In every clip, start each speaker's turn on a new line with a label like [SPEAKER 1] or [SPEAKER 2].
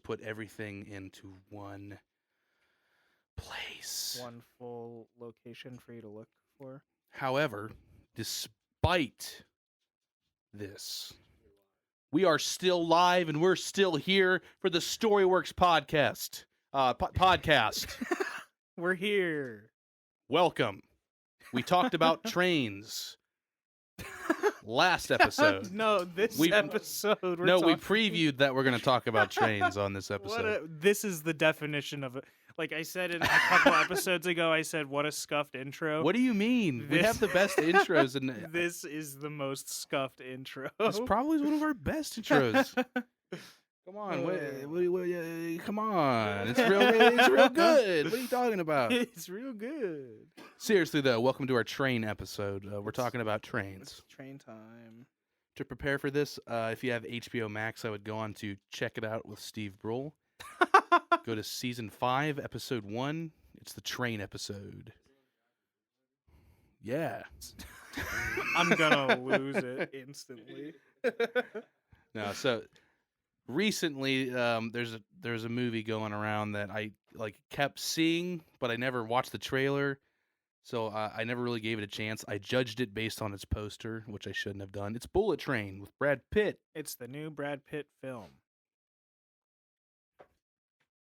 [SPEAKER 1] put everything into one place.
[SPEAKER 2] One full location for you to look for.
[SPEAKER 1] However, despite this, we are still live and we're still here for the Storyworks podcast. Podcast.
[SPEAKER 2] We're here.
[SPEAKER 1] Welcome. We talked about trains last episode.
[SPEAKER 2] No, this episode.
[SPEAKER 1] We previewed that we're going to talk about trains on this episode.
[SPEAKER 2] This is the definition of it. Like I said in a couple episodes ago, I said, "What a scuffed intro."
[SPEAKER 1] What do you mean? We have the best intros, and
[SPEAKER 2] this is the most scuffed intro.
[SPEAKER 1] It's probably one of our best intros. Come on, come on! It's real good. What are you talking about?
[SPEAKER 2] It's real good.
[SPEAKER 1] Seriously though, welcome to our train episode. We're talking about trains.
[SPEAKER 2] It's train time.
[SPEAKER 1] To prepare for this, if you have HBO Max, I would go on to Check It Out with Steve Brule. Go to season 5, episode 1. It's the train episode. Yeah.
[SPEAKER 2] I'm gonna lose it instantly.
[SPEAKER 1] No, so recently, there's a movie going around that I kept seeing, but I never watched the trailer, so I never really gave it a chance. I judged it based on its poster, which I shouldn't have done. It's Bullet Train with Brad Pitt.
[SPEAKER 2] It's the new Brad Pitt film.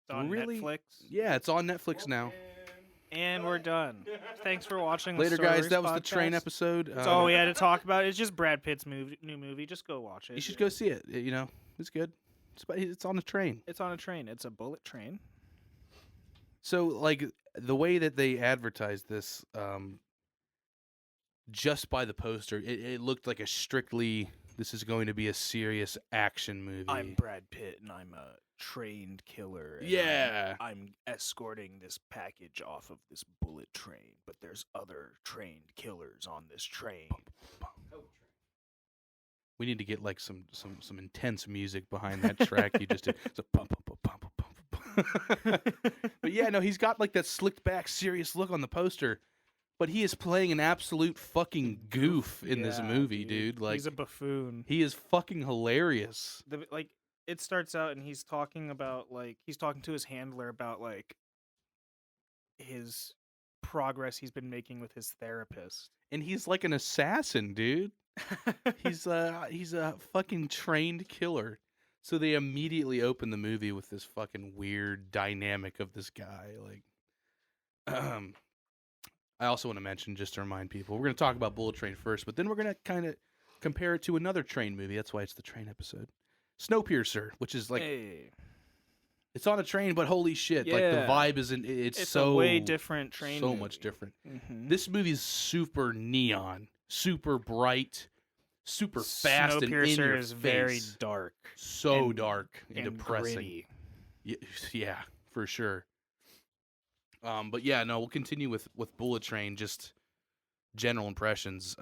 [SPEAKER 2] It's on
[SPEAKER 1] Really?
[SPEAKER 2] Netflix.
[SPEAKER 1] Yeah, it's on Netflix now.
[SPEAKER 2] And we're done. Thanks for watching.
[SPEAKER 1] Later, guys. That was the
[SPEAKER 2] podcast.
[SPEAKER 1] train episode.
[SPEAKER 2] That's all we had to talk about. It's just Brad Pitt's new movie. Just go watch it.
[SPEAKER 1] You should go see it. It's good. It's on a train.
[SPEAKER 2] It's on a train. It's a bullet train.
[SPEAKER 1] So, the way that they advertised this, just by the poster, it looked like this is going to be a serious action movie.
[SPEAKER 2] I'm Brad Pitt, and I'm a trained killer. And
[SPEAKER 1] Yeah.
[SPEAKER 2] I'm escorting this package off of this bullet train, but there's other trained killers on this train.
[SPEAKER 1] We need to get some intense music behind that track you just did. So pump, pump, pump, pump, pump, pump. But yeah, no, he's got that slicked back, serious look on the poster. But he is playing an absolute fucking goof in this movie, dude.
[SPEAKER 2] He's a buffoon.
[SPEAKER 1] He is fucking hilarious.
[SPEAKER 2] It starts out and he's talking to his handler about his progress he's been making with his therapist.
[SPEAKER 1] And he's like an assassin, dude. He's a fucking trained killer. So they immediately open the movie with this fucking weird dynamic of this guy. I also want to mention, just to remind people, we're going to talk about Bullet Train first, but then we're going to kind of compare it to another train movie. That's why it's the train episode. Snowpiercer, which is it's on a train, but holy shit, the vibe isn't. It's so
[SPEAKER 2] a way different train.
[SPEAKER 1] So
[SPEAKER 2] movie.
[SPEAKER 1] much different.
[SPEAKER 2] Mm-hmm.
[SPEAKER 1] This movie is super neon, super bright, super fast, and in your
[SPEAKER 2] Snowpiercer is
[SPEAKER 1] face.
[SPEAKER 2] very dark,
[SPEAKER 1] so dark and depressing.
[SPEAKER 2] Gritty.
[SPEAKER 1] Yeah, for sure. But yeah, no, we'll continue with Bullet Train. Just general impressions.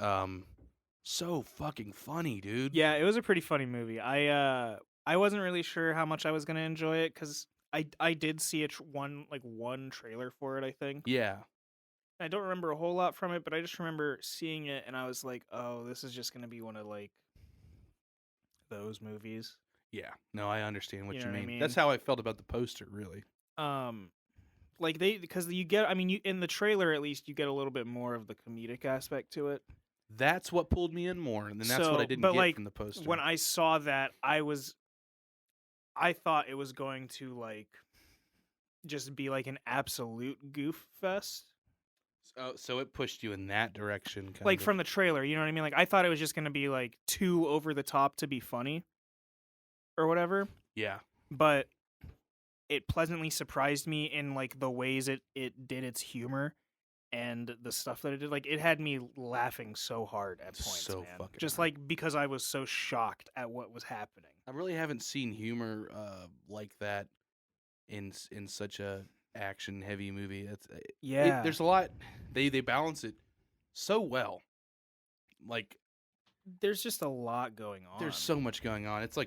[SPEAKER 1] So fucking funny, dude.
[SPEAKER 2] Yeah, it was a pretty funny movie. I wasn't really sure how much I was gonna enjoy it because I did see one trailer for it, I think.
[SPEAKER 1] Yeah.
[SPEAKER 2] I don't remember a whole lot from it, but I just remember seeing it and I was like, oh, this is just gonna be one of those movies.
[SPEAKER 1] Yeah. No, I understand what you
[SPEAKER 2] know
[SPEAKER 1] mean.
[SPEAKER 2] what I mean.
[SPEAKER 1] That's how I felt about the poster, really.
[SPEAKER 2] Because you get, in the trailer at least you get a little bit more of the comedic aspect to it.
[SPEAKER 1] That's what pulled me in more, and that's what I didn't get from the poster.
[SPEAKER 2] When I saw that, I thought it was going to just be an absolute goof fest.
[SPEAKER 1] So it pushed you in that direction,
[SPEAKER 2] from the trailer, you know what I mean? I thought it was just going to be too over the top to be funny, or whatever.
[SPEAKER 1] Yeah,
[SPEAKER 2] but it pleasantly surprised me in the ways it did its humor and the stuff that it did. It had me laughing so hard at points,
[SPEAKER 1] so
[SPEAKER 2] man.
[SPEAKER 1] fucking
[SPEAKER 2] Just
[SPEAKER 1] hard.
[SPEAKER 2] Because I was so shocked at what was happening.
[SPEAKER 1] I really haven't seen humor like that in such a action heavy movie. There's a lot. They balance it so well.
[SPEAKER 2] There's just a lot going on.
[SPEAKER 1] There's so much going on. It's the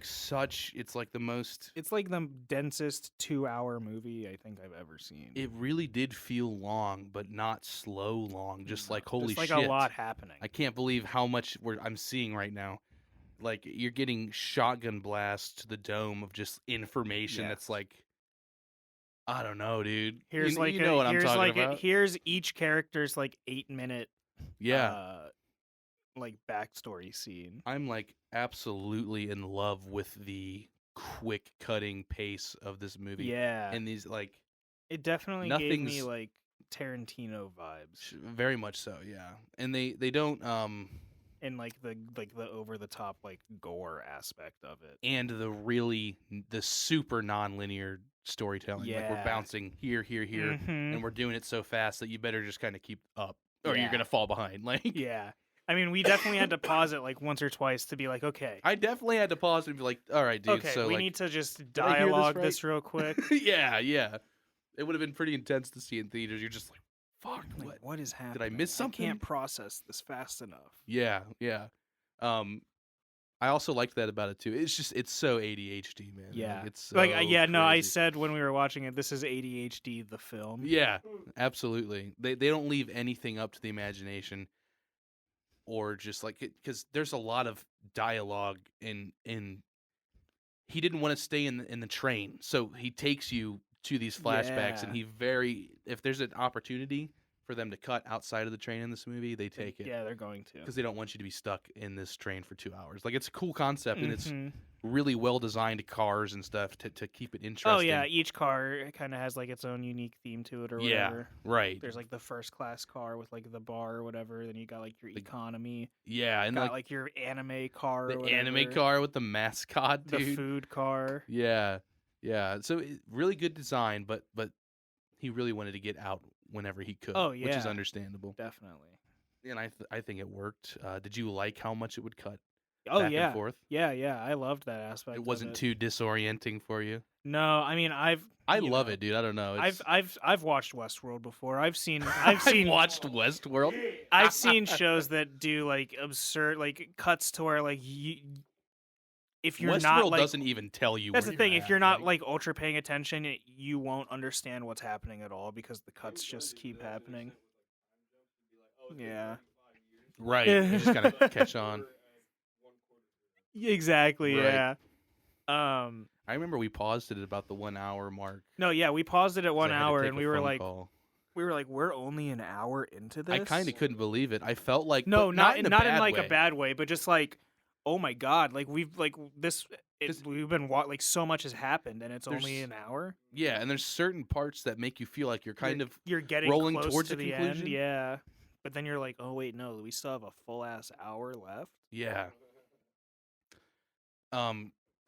[SPEAKER 1] most.
[SPEAKER 2] It's the densest 2-hour movie I think I've ever seen.
[SPEAKER 1] It really did feel long, but not slow long. Just holy
[SPEAKER 2] just
[SPEAKER 1] shit.
[SPEAKER 2] a lot happening.
[SPEAKER 1] I can't believe how much I'm seeing right now. like you're getting shotgun blasts to the dome of just information that's
[SPEAKER 2] Yes.
[SPEAKER 1] like, I don't know, dude.
[SPEAKER 2] Here's
[SPEAKER 1] You know what I'm talking about.
[SPEAKER 2] here's each character's like 8-minute
[SPEAKER 1] Yeah.
[SPEAKER 2] like backstory scene.
[SPEAKER 1] I'm like absolutely in love with the quick cutting pace of this movie.
[SPEAKER 2] Yeah.
[SPEAKER 1] And these like
[SPEAKER 2] It definitely gave me
[SPEAKER 1] nothing's
[SPEAKER 2] like Tarantino vibes.
[SPEAKER 1] very much so, yeah. And they don't
[SPEAKER 2] And like the over the top like gore aspect of it.
[SPEAKER 1] and the super non-linear storytelling. Like we're
[SPEAKER 2] Yeah.
[SPEAKER 1] bouncing here,
[SPEAKER 2] Mhm.
[SPEAKER 1] and we're doing it so fast that you better just kind of keep up or you're
[SPEAKER 2] Yeah.
[SPEAKER 1] gonna fall behind. Like
[SPEAKER 2] Yeah. I mean, we definitely had to pause it like once or twice to be like, okay.
[SPEAKER 1] I definitely had to pause and be like, all right, dude.
[SPEAKER 2] Okay,
[SPEAKER 1] So
[SPEAKER 2] we
[SPEAKER 1] like,
[SPEAKER 2] need to just
[SPEAKER 1] I hear this
[SPEAKER 2] dialogue
[SPEAKER 1] right?
[SPEAKER 2] this real quick.
[SPEAKER 1] yeah. It would have been pretty intense to see in theaters. You're just like, fuck,
[SPEAKER 2] Like, what is happening?
[SPEAKER 1] Did I miss something?
[SPEAKER 2] I can't process this fast enough.
[SPEAKER 1] Yeah. I also liked that about it too. It's so ADHD, man.
[SPEAKER 2] Yeah.
[SPEAKER 1] Like, it's so
[SPEAKER 2] no, I
[SPEAKER 1] crazy.
[SPEAKER 2] said when we were watching it, this is ADHD the film.
[SPEAKER 1] Yeah, absolutely. They don't leave anything up to the imagination, or just like because there's a lot of dialogue in. He didn't want to stay in the train, so he takes you to these flashbacks, and if there's an opportunity for them to cut outside of the train in this movie, they take it.
[SPEAKER 2] Yeah, they're going to.
[SPEAKER 1] Because they don't want you to be stuck in this train for 2 hours. Like, it's a cool concept, and it's
[SPEAKER 2] Mhm.
[SPEAKER 1] really well-designed cars and stuff to keep it interesting.
[SPEAKER 2] Oh yeah, each car kind of has like its own unique theme to it or whatever.
[SPEAKER 1] Right.
[SPEAKER 2] There's like the first class car with like the bar or whatever. Then you got like your economy.
[SPEAKER 1] Yeah, and
[SPEAKER 2] got like your anime car.
[SPEAKER 1] the
[SPEAKER 2] or whatever.
[SPEAKER 1] anime car with the mascot, dude.
[SPEAKER 2] The food car.
[SPEAKER 1] Yeah. So really good design, but he really wanted to get out whenever he could.
[SPEAKER 2] Oh,
[SPEAKER 1] Which is
[SPEAKER 2] yeah.
[SPEAKER 1] understandable.
[SPEAKER 2] Definitely.
[SPEAKER 1] And I think it worked. Did you like how much it would cut
[SPEAKER 2] Oh
[SPEAKER 1] back
[SPEAKER 2] yeah.
[SPEAKER 1] and forth?
[SPEAKER 2] Yeah, I loved that aspect.
[SPEAKER 1] It wasn't
[SPEAKER 2] of it.
[SPEAKER 1] too disorienting for you.
[SPEAKER 2] No, I mean I
[SPEAKER 1] love it, dude. I don't know.
[SPEAKER 2] I've watched Westworld before. I've seen
[SPEAKER 1] I've watched Westworld.
[SPEAKER 2] I've seen shows that do like absurd like cuts to where like if you're
[SPEAKER 1] Westworld
[SPEAKER 2] not like
[SPEAKER 1] doesn't even tell you.
[SPEAKER 2] that's
[SPEAKER 1] where
[SPEAKER 2] the thing.
[SPEAKER 1] you're
[SPEAKER 2] If
[SPEAKER 1] at,
[SPEAKER 2] you're not like ultra paying attention, you won't understand what's happening at all because the cuts just keep happening. Yeah.
[SPEAKER 1] right, you just gotta catch on.
[SPEAKER 2] Exactly.
[SPEAKER 1] Right.
[SPEAKER 2] Yeah.
[SPEAKER 1] I remember we paused it at about the 1 hour mark.
[SPEAKER 2] No, yeah, we paused it at 1
[SPEAKER 1] 'cause I had to
[SPEAKER 2] hour,
[SPEAKER 1] take
[SPEAKER 2] and
[SPEAKER 1] a
[SPEAKER 2] we were
[SPEAKER 1] phone
[SPEAKER 2] like,
[SPEAKER 1] call.
[SPEAKER 2] we're only an hour into this.
[SPEAKER 1] I kind of couldn't believe it. I felt like
[SPEAKER 2] No,
[SPEAKER 1] but
[SPEAKER 2] not
[SPEAKER 1] in
[SPEAKER 2] in
[SPEAKER 1] bad
[SPEAKER 2] like
[SPEAKER 1] way.
[SPEAKER 2] a bad way, but just like, oh my god, like we've like this.
[SPEAKER 1] 'Cause-
[SPEAKER 2] We've been like so much has happened, and it's only
[SPEAKER 1] There's-
[SPEAKER 2] an hour.
[SPEAKER 1] Yeah, and there's certain parts that make you feel like you're kind of
[SPEAKER 2] You're getting
[SPEAKER 1] rolling
[SPEAKER 2] close
[SPEAKER 1] towards
[SPEAKER 2] to
[SPEAKER 1] a
[SPEAKER 2] the
[SPEAKER 1] conclusion.
[SPEAKER 2] end, yeah. But then you're like, oh wait, no, we still have a full ass hour left.
[SPEAKER 1] yeah.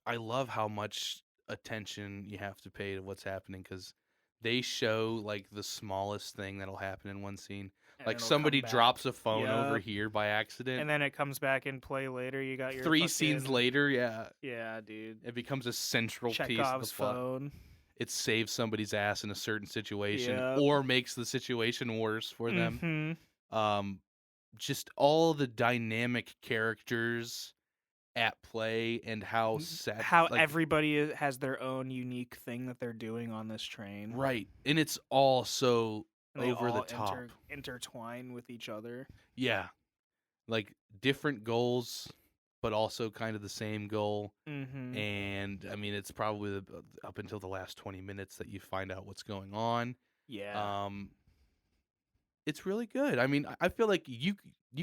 [SPEAKER 1] I love how much attention you have to pay to what's happening because they show like the smallest thing that'll happen in one scene.
[SPEAKER 2] And
[SPEAKER 1] Like
[SPEAKER 2] it'll
[SPEAKER 1] somebody
[SPEAKER 2] come back.
[SPEAKER 1] drops a phone over
[SPEAKER 2] Yup.
[SPEAKER 1] here by accident.
[SPEAKER 2] And then it comes back in play later. You got your
[SPEAKER 1] 3 scenes
[SPEAKER 2] fucking-
[SPEAKER 1] later, yeah,
[SPEAKER 2] Yeah, dude.
[SPEAKER 1] it becomes a central piece of the
[SPEAKER 2] Chekhov's
[SPEAKER 1] plot.
[SPEAKER 2] phone.
[SPEAKER 1] It saves somebody's ass in a certain situation
[SPEAKER 2] Yep.
[SPEAKER 1] or makes the situation worse for them.
[SPEAKER 2] Mhm.
[SPEAKER 1] Just all the dynamic characters at play and how sad
[SPEAKER 2] How
[SPEAKER 1] like,
[SPEAKER 2] everybody has their own unique thing that they're doing on this train.
[SPEAKER 1] right, and it's all so
[SPEAKER 2] And they
[SPEAKER 1] over the
[SPEAKER 2] all
[SPEAKER 1] top.
[SPEAKER 2] intertwine with each other.
[SPEAKER 1] Yeah, like different goals, but also kind of the same goal.
[SPEAKER 2] Mm-hmm.
[SPEAKER 1] And I mean, it's probably up until the last 20 minutes that you find out what's going on.
[SPEAKER 2] Yeah.
[SPEAKER 1] It's really good. I mean, I feel like you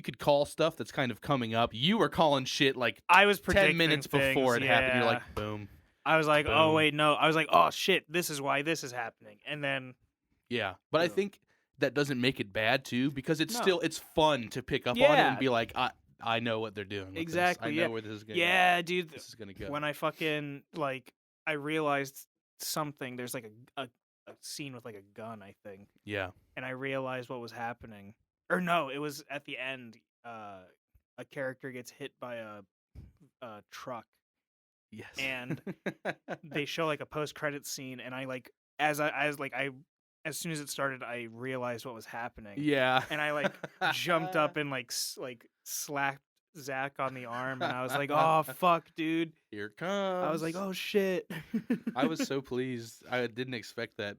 [SPEAKER 1] could call stuff that's kind of coming up. You were calling shit like
[SPEAKER 2] I was
[SPEAKER 1] 10
[SPEAKER 2] predicting
[SPEAKER 1] minutes before it
[SPEAKER 2] things,
[SPEAKER 1] happened. You're
[SPEAKER 2] yeah.
[SPEAKER 1] like, boom.
[SPEAKER 2] I was like, oh
[SPEAKER 1] boom.
[SPEAKER 2] wait, no. I was like, oh shit, this is why this is happening. And then
[SPEAKER 1] Yeah, but I
[SPEAKER 2] Boom.
[SPEAKER 1] think that doesn't make it bad too because it's
[SPEAKER 2] No.
[SPEAKER 1] still it's fun to pick up on it
[SPEAKER 2] Yeah.
[SPEAKER 1] and be like, I know what they're doing. With
[SPEAKER 2] Exactly,
[SPEAKER 1] This. I
[SPEAKER 2] yeah.
[SPEAKER 1] know where this is going.
[SPEAKER 2] yeah, dude.
[SPEAKER 1] This is gonna go.
[SPEAKER 2] When I fucking like, I realized something. There's like a scene with like a gun, I think,
[SPEAKER 1] Yeah.
[SPEAKER 2] and I realized what was happening. Or no, it was at the end. A character gets hit by a truck.
[SPEAKER 1] Yes.
[SPEAKER 2] And they show like a post-credit scene, and I like as soon as it started, I realized what was happening.
[SPEAKER 1] yeah.
[SPEAKER 2] And I like jumped up and like slapped Zach on the arm, and I was like, "Oh fuck, dude!"
[SPEAKER 1] Here it comes.
[SPEAKER 2] I was like, "Oh shit!"
[SPEAKER 1] I was so pleased. I didn't expect that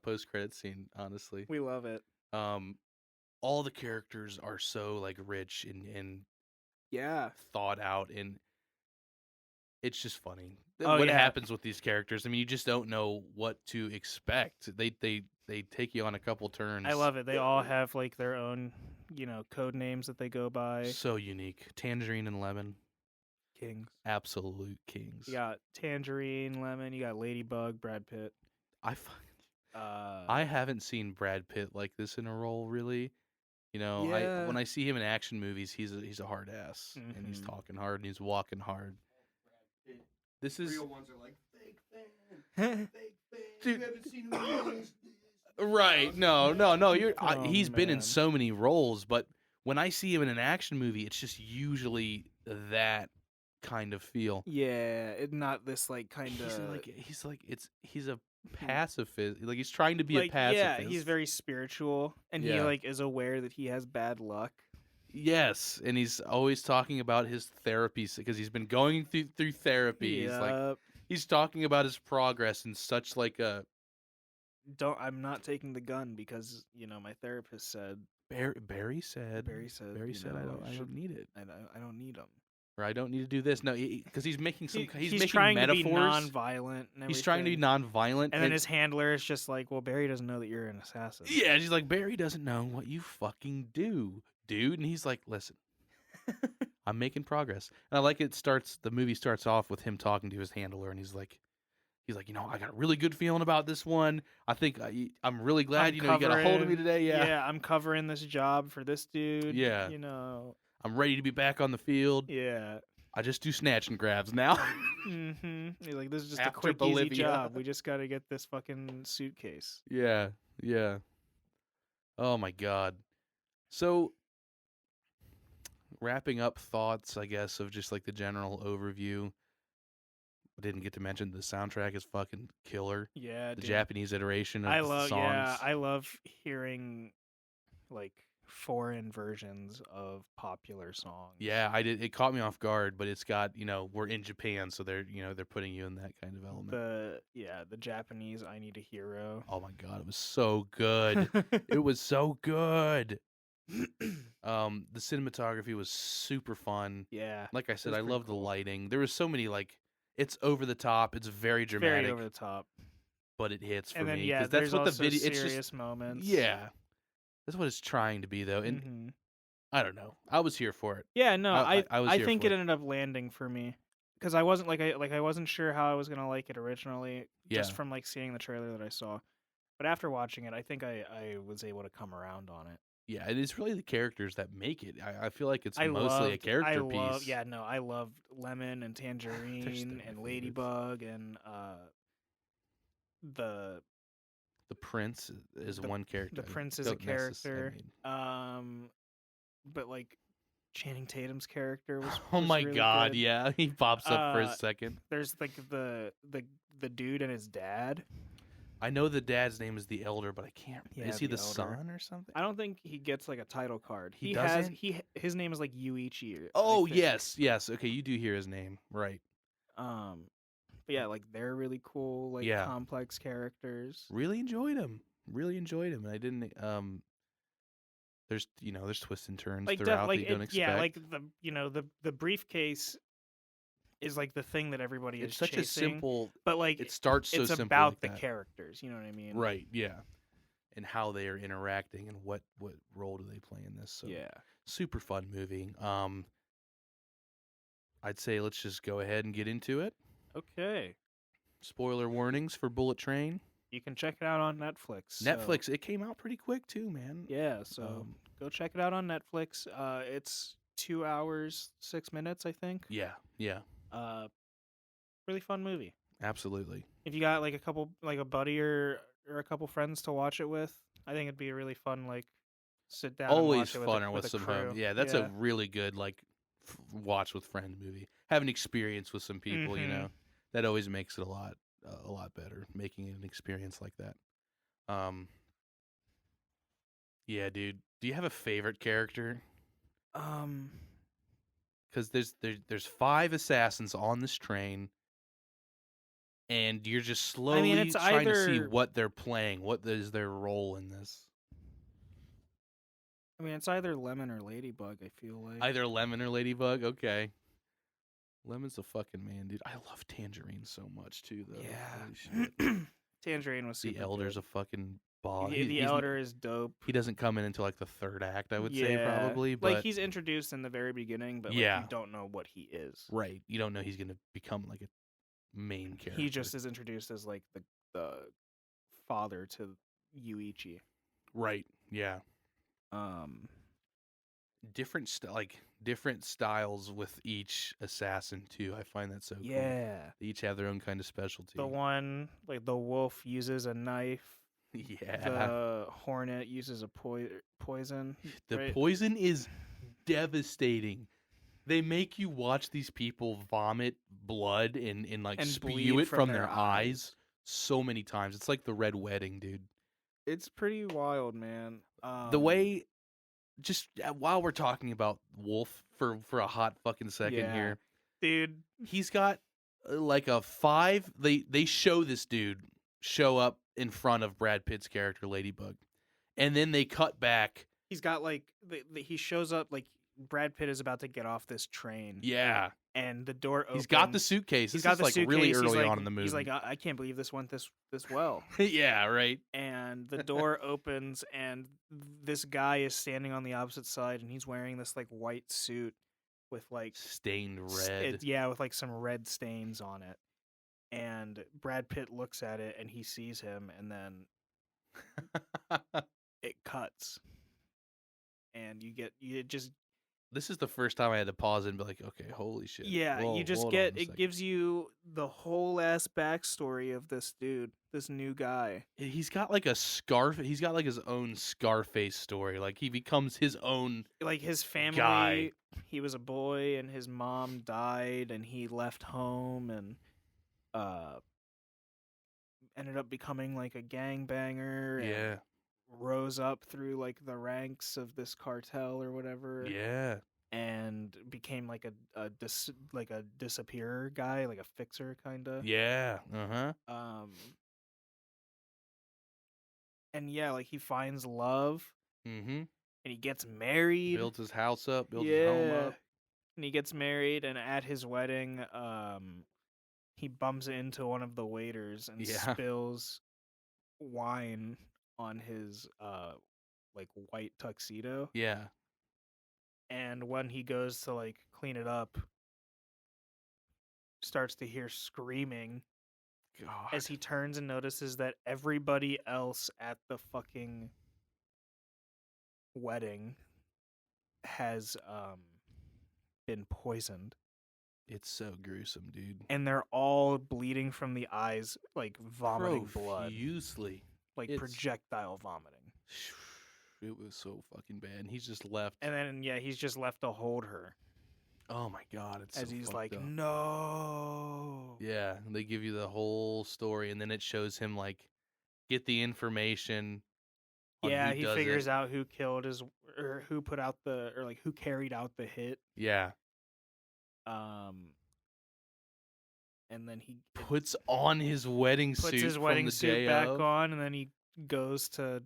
[SPEAKER 1] post-credit scene. Honestly,
[SPEAKER 2] We love it.
[SPEAKER 1] all the characters are so like rich and
[SPEAKER 2] Yeah.
[SPEAKER 1] thought out, and it's just funny
[SPEAKER 2] Oh
[SPEAKER 1] what
[SPEAKER 2] yeah,
[SPEAKER 1] happens with these characters. I mean, you just don't know what to expect. They take you on a couple
[SPEAKER 2] I
[SPEAKER 1] turns.
[SPEAKER 2] love it. They all have like their own, code names that they go by.
[SPEAKER 1] So unique. Tangerine and Lemon,
[SPEAKER 2] Kings.
[SPEAKER 1] absolute kings.
[SPEAKER 2] You got Tangerine, Lemon. You got Ladybug, Brad Pitt.
[SPEAKER 1] I fucking
[SPEAKER 2] Uh,
[SPEAKER 1] I haven't seen Brad Pitt like this in a role really. You know,
[SPEAKER 2] yeah.
[SPEAKER 1] when I see him in action movies, he's a hard ass and he's
[SPEAKER 2] Mhm.
[SPEAKER 1] talking hard and he's walking hard. This is
[SPEAKER 3] Real ones are like fake fan, fake fan.
[SPEAKER 1] Dude.
[SPEAKER 3] You haven't seen who he is.
[SPEAKER 1] right. No.
[SPEAKER 2] Oh,
[SPEAKER 1] He's been in
[SPEAKER 2] man.
[SPEAKER 1] so many roles, but when I see him in an action movie, it's just usually that kind of feel.
[SPEAKER 2] Yeah, not this like kind of
[SPEAKER 1] He's a pacifist. Like he's trying to be a
[SPEAKER 2] like
[SPEAKER 1] pacifist.
[SPEAKER 2] yeah, he's very spiritual and he
[SPEAKER 1] Yeah.
[SPEAKER 2] like is aware that he has bad luck.
[SPEAKER 1] Yes, and he's always talking about his therapy because he's been going through therapy.
[SPEAKER 2] Yeah.
[SPEAKER 1] He's talking about his progress in such like a
[SPEAKER 2] I'm not taking the gun because, my therapist said
[SPEAKER 1] Barry said I don't need it.
[SPEAKER 2] I don't need them.
[SPEAKER 1] Or I don't need to do this. No, because he's making some. He's making
[SPEAKER 2] trying
[SPEAKER 1] metaphors.
[SPEAKER 2] to be non-violent. And
[SPEAKER 1] He's trying to be
[SPEAKER 2] everything.
[SPEAKER 1] non-violent,
[SPEAKER 2] And then his handler is just like, well, Barry doesn't know that you're an assassin.
[SPEAKER 1] yeah, she's like, Barry doesn't know what you fucking do, dude. And he's like, listen, I'm making progress. And I like it. The movie starts off with him talking to his handler, and he's like, I got a really good feeling about this one. I think I'm really glad, you got a hold of me today. Yeah,
[SPEAKER 2] I'm covering this job for this dude.
[SPEAKER 1] Yeah. I'm ready to be back on the field.
[SPEAKER 2] Yeah.
[SPEAKER 1] I just do snatch and grabs now.
[SPEAKER 2] Mm-hmm. He's like, this is just
[SPEAKER 1] After
[SPEAKER 2] a quick,
[SPEAKER 1] Bolivia.
[SPEAKER 2] easy job. We just got to get this fucking suitcase.
[SPEAKER 1] Yeah. Oh my god. So, wrapping up thoughts, I guess, of just like the general overview. I didn't get to mention the soundtrack is fucking killer.
[SPEAKER 2] Yeah,
[SPEAKER 1] The
[SPEAKER 2] dude.
[SPEAKER 1] Japanese iteration of the songs.
[SPEAKER 2] I love hearing like foreign versions of popular songs.
[SPEAKER 1] Yeah, I did. It caught me off guard, but it's got we're in Japan, so they're they're putting you in that kind of element.
[SPEAKER 2] The Japanese "I Need a Hero."
[SPEAKER 1] Oh my god, it was so good. It was so good. The cinematography was super fun.
[SPEAKER 2] Yeah,
[SPEAKER 1] Like I said,
[SPEAKER 2] was
[SPEAKER 1] I
[SPEAKER 2] pretty
[SPEAKER 1] love the
[SPEAKER 2] cool.
[SPEAKER 1] lighting. There was so many it's over the top. It's very dramatic,
[SPEAKER 2] very over the top.
[SPEAKER 1] but it hits for
[SPEAKER 2] And then
[SPEAKER 1] me
[SPEAKER 2] yeah,
[SPEAKER 1] that's
[SPEAKER 2] there's
[SPEAKER 1] what the
[SPEAKER 2] also
[SPEAKER 1] video. It's
[SPEAKER 2] serious
[SPEAKER 1] just
[SPEAKER 2] moments.
[SPEAKER 1] yeah, that's what it's trying to be though. And
[SPEAKER 2] Mhm.
[SPEAKER 1] I don't know. I was here for it.
[SPEAKER 2] Yeah, no,
[SPEAKER 1] I was
[SPEAKER 2] I
[SPEAKER 1] here
[SPEAKER 2] think
[SPEAKER 1] for
[SPEAKER 2] it
[SPEAKER 1] it.
[SPEAKER 2] ended up landing for me because I wasn't I wasn't sure how I was gonna like it originally, just
[SPEAKER 1] Yeah.
[SPEAKER 2] from like seeing the trailer that I saw. But after watching it, I think I was able to come around on it.
[SPEAKER 1] Yeah, it is really the characters that make it. I feel like it's
[SPEAKER 2] I
[SPEAKER 1] mostly a
[SPEAKER 2] loved-
[SPEAKER 1] character
[SPEAKER 2] I
[SPEAKER 1] piece.
[SPEAKER 2] love, yeah, no, I loved Lemon and Tangerine
[SPEAKER 1] my
[SPEAKER 2] and
[SPEAKER 1] favorites.
[SPEAKER 2] Ladybug and the
[SPEAKER 1] The prince is
[SPEAKER 2] The-
[SPEAKER 1] one character.
[SPEAKER 2] the
[SPEAKER 1] I
[SPEAKER 2] prince is a
[SPEAKER 1] don't necess- I
[SPEAKER 2] character.
[SPEAKER 1] mean-
[SPEAKER 2] But like Channing Tatum's character was.
[SPEAKER 1] oh
[SPEAKER 2] was
[SPEAKER 1] my
[SPEAKER 2] really
[SPEAKER 1] god,
[SPEAKER 2] good.
[SPEAKER 1] yeah, he pops up for a
[SPEAKER 2] Uh,
[SPEAKER 1] second.
[SPEAKER 2] There's like the dude and his dad.
[SPEAKER 1] I know the dad's name is the elder, but I can't.
[SPEAKER 2] Yeah,
[SPEAKER 1] is he
[SPEAKER 2] the
[SPEAKER 1] the
[SPEAKER 2] elder.
[SPEAKER 1] son or something?
[SPEAKER 2] I don't think he gets like a title card.
[SPEAKER 1] He
[SPEAKER 2] has
[SPEAKER 1] doesn't?
[SPEAKER 2] his name is like Yuichi. I
[SPEAKER 1] Oh
[SPEAKER 2] think.
[SPEAKER 1] yes. Okay, you do hear his name, right?
[SPEAKER 2] But yeah, like they're really cool, like
[SPEAKER 1] Yeah.
[SPEAKER 2] complex characters.
[SPEAKER 1] Really enjoyed him. And I didn't. There's there's twists and turns
[SPEAKER 2] Like
[SPEAKER 1] throughout that you don't expect.
[SPEAKER 2] yeah, like the briefcase is like the thing that everybody
[SPEAKER 1] it's
[SPEAKER 2] is
[SPEAKER 1] such
[SPEAKER 2] chasing,
[SPEAKER 1] a simple.
[SPEAKER 2] but like
[SPEAKER 1] It starts so
[SPEAKER 2] it's
[SPEAKER 1] simple
[SPEAKER 2] about
[SPEAKER 1] like
[SPEAKER 2] the
[SPEAKER 1] that.
[SPEAKER 2] characters. You know what I mean?
[SPEAKER 1] Right. Yeah. And how they are interacting and what role do they play in this? So
[SPEAKER 2] Yeah.
[SPEAKER 1] super fun movie. I'd say let's just go ahead and get into it.
[SPEAKER 2] Okay.
[SPEAKER 1] Spoiler warnings for Bullet Train.
[SPEAKER 2] You can check it out on Netflix. so-
[SPEAKER 1] Netflix. It came out pretty quick too, man.
[SPEAKER 2] Yeah, so
[SPEAKER 1] Um,
[SPEAKER 2] go check it out on Netflix. It's 2 hours 6 minutes, I think.
[SPEAKER 1] Yeah.
[SPEAKER 2] Really fun movie.
[SPEAKER 1] Absolutely.
[SPEAKER 2] If you got like a buddy or a couple friends to watch it with, I think it'd be a really fun sit down.
[SPEAKER 1] Always
[SPEAKER 2] and watch it
[SPEAKER 1] funner
[SPEAKER 2] with
[SPEAKER 1] with
[SPEAKER 2] a
[SPEAKER 1] some
[SPEAKER 2] crew.
[SPEAKER 1] Yeah, that's a really good watch with friends movie. Have an experience with some people,
[SPEAKER 2] Mhm.
[SPEAKER 1] that always makes it a lot better. Making it an experience like that. Yeah, dude. Do you have a favorite character? Because there's 5 assassins on this train, and you're just slowly
[SPEAKER 2] it's
[SPEAKER 1] trying to see
[SPEAKER 2] either-
[SPEAKER 1] what they're playing. What is their role in this?
[SPEAKER 2] I mean, it's either Lemon or Ladybug. I feel like.
[SPEAKER 1] Either Lemon or Ladybug. Okay. Lemon's a fucking man, dude. I love Tangerine so much too, though.
[SPEAKER 2] Yeah.
[SPEAKER 1] Holy shit.
[SPEAKER 2] Tangerine was super
[SPEAKER 1] The Elder's
[SPEAKER 2] good.
[SPEAKER 1] a fucking ball.
[SPEAKER 2] The Elder is dope.
[SPEAKER 1] He doesn't come in until like the third act, I would say,
[SPEAKER 2] Yeah.
[SPEAKER 1] probably.
[SPEAKER 2] Like
[SPEAKER 1] But
[SPEAKER 2] he's introduced in the very beginning, but
[SPEAKER 1] Yeah.
[SPEAKER 2] like you don't know what he is.
[SPEAKER 1] right, you don't know he's gonna become like a main character.
[SPEAKER 2] He just is introduced as like the father to Yuichi.
[SPEAKER 1] right. Yeah, different styles with each assassin too. I find that so cool.
[SPEAKER 2] Yeah.
[SPEAKER 1] They each have their own kind of specialty.
[SPEAKER 2] The one like the wolf uses a knife.
[SPEAKER 1] yeah,
[SPEAKER 2] The hornet uses a poison.
[SPEAKER 1] the
[SPEAKER 2] right?
[SPEAKER 1] poison is devastating. They make you watch these people vomit blood and like
[SPEAKER 2] And
[SPEAKER 1] spew
[SPEAKER 2] bleed
[SPEAKER 1] it
[SPEAKER 2] from
[SPEAKER 1] from
[SPEAKER 2] their
[SPEAKER 1] their eyes so many times. It's like the Red Wedding, dude.
[SPEAKER 2] It's pretty wild, man.
[SPEAKER 1] The way, just while we're talking about Wolf for a hot fucking second
[SPEAKER 2] Yeah.
[SPEAKER 1] here,
[SPEAKER 2] dude.
[SPEAKER 1] he's got like a 5. They show this dude show up in front of Brad Pitt's character Ladybug, and then they cut back.
[SPEAKER 2] He's got like he shows up like Brad Pitt is about to get off this train.
[SPEAKER 1] Yeah,
[SPEAKER 2] And the door opens.
[SPEAKER 1] he's got the suitcase.
[SPEAKER 2] He's
[SPEAKER 1] This
[SPEAKER 2] got
[SPEAKER 1] is
[SPEAKER 2] the
[SPEAKER 1] like
[SPEAKER 2] suitcase.
[SPEAKER 1] really
[SPEAKER 2] He's
[SPEAKER 1] early
[SPEAKER 2] like-
[SPEAKER 1] on in the movie.
[SPEAKER 2] He's like, I can't believe this went this well.
[SPEAKER 1] yeah, right.
[SPEAKER 2] And the door opens, and this guy is standing on the opposite side, and he's wearing this like white suit with like
[SPEAKER 1] Stained red.
[SPEAKER 2] with like some red stains on it. And Brad Pitt looks at it, and he sees him, and then it cuts, and you just
[SPEAKER 1] This is the first time I had to pause and be like, okay, holy shit.
[SPEAKER 2] yeah,
[SPEAKER 1] Whoa,
[SPEAKER 2] you just
[SPEAKER 1] hold
[SPEAKER 2] get
[SPEAKER 1] on a
[SPEAKER 2] it
[SPEAKER 1] second.
[SPEAKER 2] gives you the whole ass backstory of this dude, this new guy.
[SPEAKER 1] He's got like a scarf. He's got like his own Scarface story. Like he becomes his own.
[SPEAKER 2] Like his family,
[SPEAKER 1] Guy.
[SPEAKER 2] he was a boy, and his mom died, and he left home, and ended up becoming like a gangbanger. And
[SPEAKER 1] Yeah,
[SPEAKER 2] rose up through like the ranks of this cartel or whatever.
[SPEAKER 1] yeah,
[SPEAKER 2] And became like a disappearer guy, like a fixer kind of.
[SPEAKER 1] yeah.
[SPEAKER 2] And yeah, like he finds love,
[SPEAKER 1] Mm-hmm.
[SPEAKER 2] and he gets married.
[SPEAKER 1] Built his house up. Built his home up.
[SPEAKER 2] And he gets married, and at his wedding, he bumps into one of the waiters and
[SPEAKER 1] Yeah.
[SPEAKER 2] spills wine on his like white tuxedo.
[SPEAKER 1] Yeah.
[SPEAKER 2] And when he goes to like clean it up, starts to hear screaming
[SPEAKER 1] God.
[SPEAKER 2] as he turns and notices that everybody else at the fucking wedding has been poisoned,
[SPEAKER 1] It's so gruesome, dude.
[SPEAKER 2] and they're all bleeding from the eyes, like vomiting blood,
[SPEAKER 1] Profusely.
[SPEAKER 2] like
[SPEAKER 1] It's-
[SPEAKER 2] projectile vomiting.
[SPEAKER 1] It was so fucking bad. And he's just left.
[SPEAKER 2] And then yeah, he's just left to hold her
[SPEAKER 1] Oh my God. It's
[SPEAKER 2] as
[SPEAKER 1] so
[SPEAKER 2] he's
[SPEAKER 1] fucked
[SPEAKER 2] like,
[SPEAKER 1] up.
[SPEAKER 2] no.
[SPEAKER 1] Yeah, they give you the whole story, and then it shows him like get the information. On
[SPEAKER 2] Yeah,
[SPEAKER 1] who
[SPEAKER 2] he
[SPEAKER 1] does
[SPEAKER 2] figures
[SPEAKER 1] it.
[SPEAKER 2] out who killed his, or who put out the, or like who carried out the hit.
[SPEAKER 1] Yeah,
[SPEAKER 2] And then he
[SPEAKER 1] puts on his wedding
[SPEAKER 2] puts
[SPEAKER 1] suit.
[SPEAKER 2] his
[SPEAKER 1] from
[SPEAKER 2] wedding
[SPEAKER 1] the
[SPEAKER 2] suit
[SPEAKER 1] day
[SPEAKER 2] back
[SPEAKER 1] of.
[SPEAKER 2] on, and then he goes to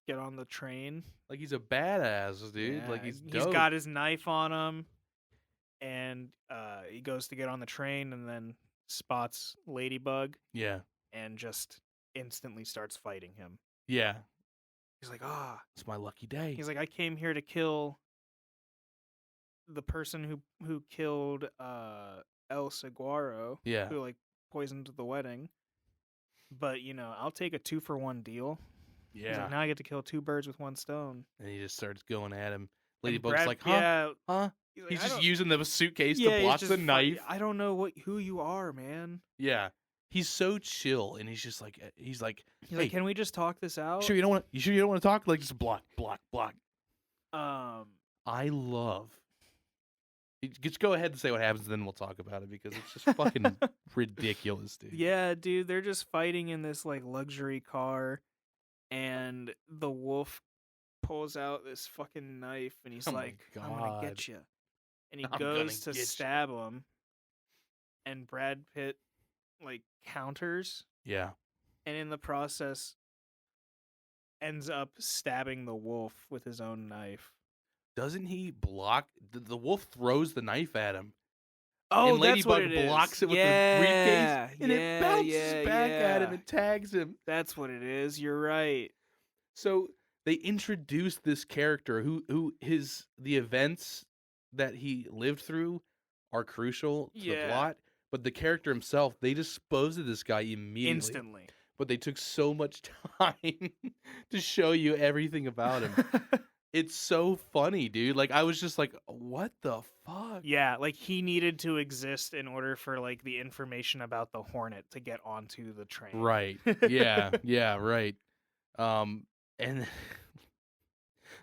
[SPEAKER 2] get on the train.
[SPEAKER 1] Like he's a badass, dude.
[SPEAKER 2] Yeah,
[SPEAKER 1] Like he's
[SPEAKER 2] he's
[SPEAKER 1] dope.
[SPEAKER 2] got his knife on him, and he goes to get on the train, and then spots Ladybug,
[SPEAKER 1] Yeah,
[SPEAKER 2] and just instantly starts fighting him.
[SPEAKER 1] yeah.
[SPEAKER 2] He's like, ah.
[SPEAKER 1] It's my lucky day.
[SPEAKER 2] He's like, I came here to kill the person who killed El Saguaro,
[SPEAKER 1] Yeah.
[SPEAKER 2] who like poisoned the wedding. But you know, I'll take a 2-for-1 deal. He's
[SPEAKER 1] Yeah.
[SPEAKER 2] like, now I get to kill 2 birds with 1 stone.
[SPEAKER 1] And he just starts going at him.
[SPEAKER 2] And
[SPEAKER 1] Ladybug's
[SPEAKER 2] Brad-
[SPEAKER 1] like, huh?
[SPEAKER 2] Yeah,
[SPEAKER 1] Huh?
[SPEAKER 2] he's, like,
[SPEAKER 1] He's
[SPEAKER 2] "I
[SPEAKER 1] just
[SPEAKER 2] don't-"
[SPEAKER 1] using the suitcase
[SPEAKER 2] Yeah,
[SPEAKER 1] to
[SPEAKER 2] he's
[SPEAKER 1] block
[SPEAKER 2] just
[SPEAKER 1] the knife.
[SPEAKER 2] I don't know who you are, man.
[SPEAKER 1] Yeah. He's so chill, and he's just like, he's like,
[SPEAKER 2] He's
[SPEAKER 1] Hey,
[SPEAKER 2] like, can we just talk this out?
[SPEAKER 1] sure you don't want to talk? Like just block.
[SPEAKER 2] Um,
[SPEAKER 1] I love. Just go ahead and say what happens, and then we'll talk about it because it's just fucking ridiculous, dude.
[SPEAKER 2] yeah, dude, they're just fighting in this like luxury car, and the wolf pulls out this fucking knife, and he's
[SPEAKER 1] Oh my
[SPEAKER 2] like, "I'm gonna
[SPEAKER 1] God.
[SPEAKER 2] get you," and he
[SPEAKER 1] I'm gonna
[SPEAKER 2] goes to
[SPEAKER 1] get ya.
[SPEAKER 2] stab him, and Brad Pitt like counters,
[SPEAKER 1] Yeah.
[SPEAKER 2] and in the process ends up stabbing the wolf with his own knife.
[SPEAKER 1] Doesn't he block? The wolf throws the knife at him.
[SPEAKER 2] Oh,
[SPEAKER 1] and
[SPEAKER 2] that's what
[SPEAKER 1] Ladybug
[SPEAKER 2] it is.
[SPEAKER 1] blocks it with
[SPEAKER 2] yeah,
[SPEAKER 1] the briefcase, and
[SPEAKER 2] yeah,
[SPEAKER 1] it bounces
[SPEAKER 2] yeah,
[SPEAKER 1] back at him
[SPEAKER 2] yeah.
[SPEAKER 1] and tags him.
[SPEAKER 2] That's what it is. You're right.
[SPEAKER 1] So they introduced this character who the events that he lived through are crucial to the
[SPEAKER 2] Yeah.
[SPEAKER 1] plot, but the character himself, they disposed of this guy immediately.
[SPEAKER 2] Instantly.
[SPEAKER 1] But they took so much time to show you everything about him. It's so funny, dude. Like I was just like, what the fuck?
[SPEAKER 2] Yeah, like he needed to exist in order for like the information about the Hornet to get onto the train.
[SPEAKER 1] Right. Yeah. Yeah. Right. And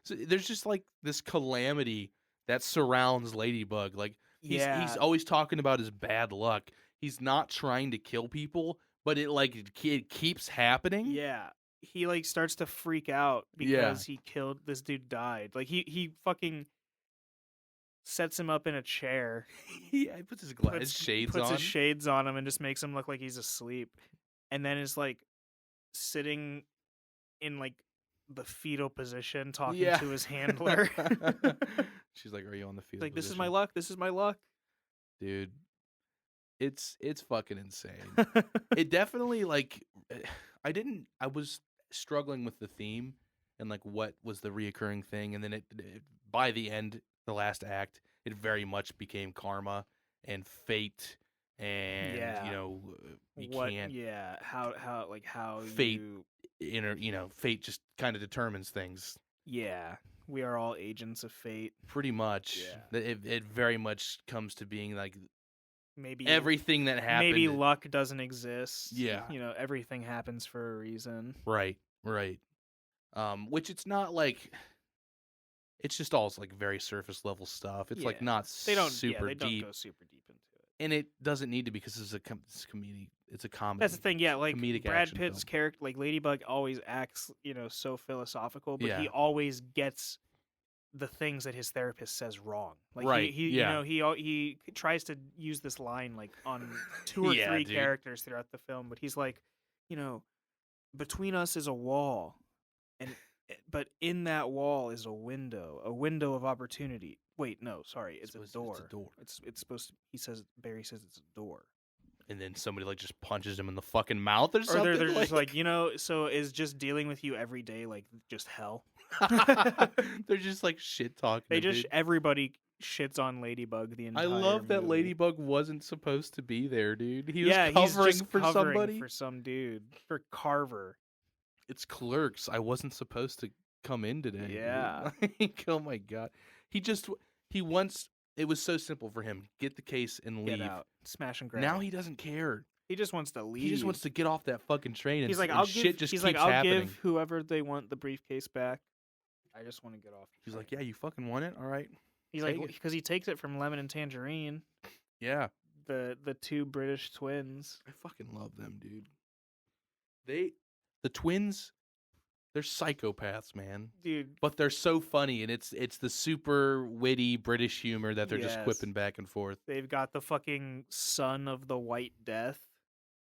[SPEAKER 1] so there's just like this calamity that surrounds Ladybug. Like he's always talking about his bad luck. He's not trying to kill people, but it keeps happening.
[SPEAKER 2] Yeah. He like starts to freak out because he killed this dude died. Like he fucking sets him up in a chair.
[SPEAKER 1] He puts his shades
[SPEAKER 2] puts
[SPEAKER 1] on.
[SPEAKER 2] his shades on him and just makes him look like he's asleep. And then is like sitting in like the fetal position talking to his handler.
[SPEAKER 1] She's like, "Are you on the fetal
[SPEAKER 2] Like, this is
[SPEAKER 1] position?"
[SPEAKER 2] my luck. This is my luck.
[SPEAKER 1] Dude. It's fucking insane. It definitely like I was struggling with the theme and like what was the reoccurring thing, and then it by the end, the last act, it very much became karma and fate, and you can't
[SPEAKER 2] how
[SPEAKER 1] fate
[SPEAKER 2] you
[SPEAKER 1] fate just kind of determines things.
[SPEAKER 2] Yeah, we are all agents of fate.
[SPEAKER 1] Pretty much.
[SPEAKER 2] Yeah.
[SPEAKER 1] It very much comes to being like
[SPEAKER 2] Maybe
[SPEAKER 1] everything that happened.
[SPEAKER 2] Maybe luck doesn't exist.
[SPEAKER 1] Yeah.
[SPEAKER 2] Everything happens for a reason.
[SPEAKER 1] Right. Which it's not like it's just all like very surface level stuff. It's like not
[SPEAKER 2] they don't
[SPEAKER 1] super
[SPEAKER 2] they
[SPEAKER 1] deep.
[SPEAKER 2] don't go super deep into it.
[SPEAKER 1] And it doesn't need to because it's a comedy. It's a comedy.
[SPEAKER 2] That's the thing, yeah. Like
[SPEAKER 1] comedic
[SPEAKER 2] Brad
[SPEAKER 1] action
[SPEAKER 2] Pitt's
[SPEAKER 1] film.
[SPEAKER 2] character, like Ladybug, always acts, so philosophical, but
[SPEAKER 1] Yeah.
[SPEAKER 2] he always gets the things that his therapist says wrong. Like
[SPEAKER 1] Right,
[SPEAKER 2] he
[SPEAKER 1] yeah.
[SPEAKER 2] he tries to use this line like on 2 or
[SPEAKER 1] Yeah,
[SPEAKER 2] 3
[SPEAKER 1] dude.
[SPEAKER 2] characters throughout the film, but he's like, between us is a wall, but in that wall is a window of opportunity. Wait, no, sorry, it's a door.
[SPEAKER 1] It's a door.
[SPEAKER 2] It's supposed to. Barry says it's a door.
[SPEAKER 1] And then somebody like just punches him in the fucking mouth or
[SPEAKER 2] Or
[SPEAKER 1] something.
[SPEAKER 2] they're just like, so is just dealing with you every day like just hell?
[SPEAKER 1] They're just like shit talking.
[SPEAKER 2] They just everybody shits on Ladybug the entire
[SPEAKER 1] I love that
[SPEAKER 2] movie.
[SPEAKER 1] Ladybug wasn't supposed to be there, dude. He was
[SPEAKER 2] he's
[SPEAKER 1] covering
[SPEAKER 2] just
[SPEAKER 1] for
[SPEAKER 2] covering
[SPEAKER 1] somebody.
[SPEAKER 2] for some dude, for Carver.
[SPEAKER 1] It's Clerks. I wasn't supposed to come in today. dude.
[SPEAKER 2] Yeah.
[SPEAKER 1] Like, oh my god. He wants. It was so simple for him. Get the case and leave.
[SPEAKER 2] Get out, smash and grab.
[SPEAKER 1] Now he doesn't care.
[SPEAKER 2] he just wants to leave.
[SPEAKER 1] He just wants to get off that fucking train. And
[SPEAKER 2] He's like,
[SPEAKER 1] and
[SPEAKER 2] I'll
[SPEAKER 1] shit
[SPEAKER 2] give.
[SPEAKER 1] just
[SPEAKER 2] He's
[SPEAKER 1] keeps
[SPEAKER 2] like, I'll
[SPEAKER 1] happening.
[SPEAKER 2] give whoever they want the briefcase back. I just want to get off. the
[SPEAKER 1] He's
[SPEAKER 2] train."
[SPEAKER 1] like, yeah, you fucking want it? All right.
[SPEAKER 2] He's
[SPEAKER 1] take
[SPEAKER 2] like,
[SPEAKER 1] it.
[SPEAKER 2] because he takes it from Lemon and Tangerine,
[SPEAKER 1] Yeah.
[SPEAKER 2] the 2 British twins.
[SPEAKER 1] I fucking love them, dude. The twins, they're psychopaths, man.
[SPEAKER 2] Dude,
[SPEAKER 1] But they're so funny, and it's the super witty British humor that they're just
[SPEAKER 2] Yes.
[SPEAKER 1] quipping back and forth.
[SPEAKER 2] they've got the fucking son of the White Death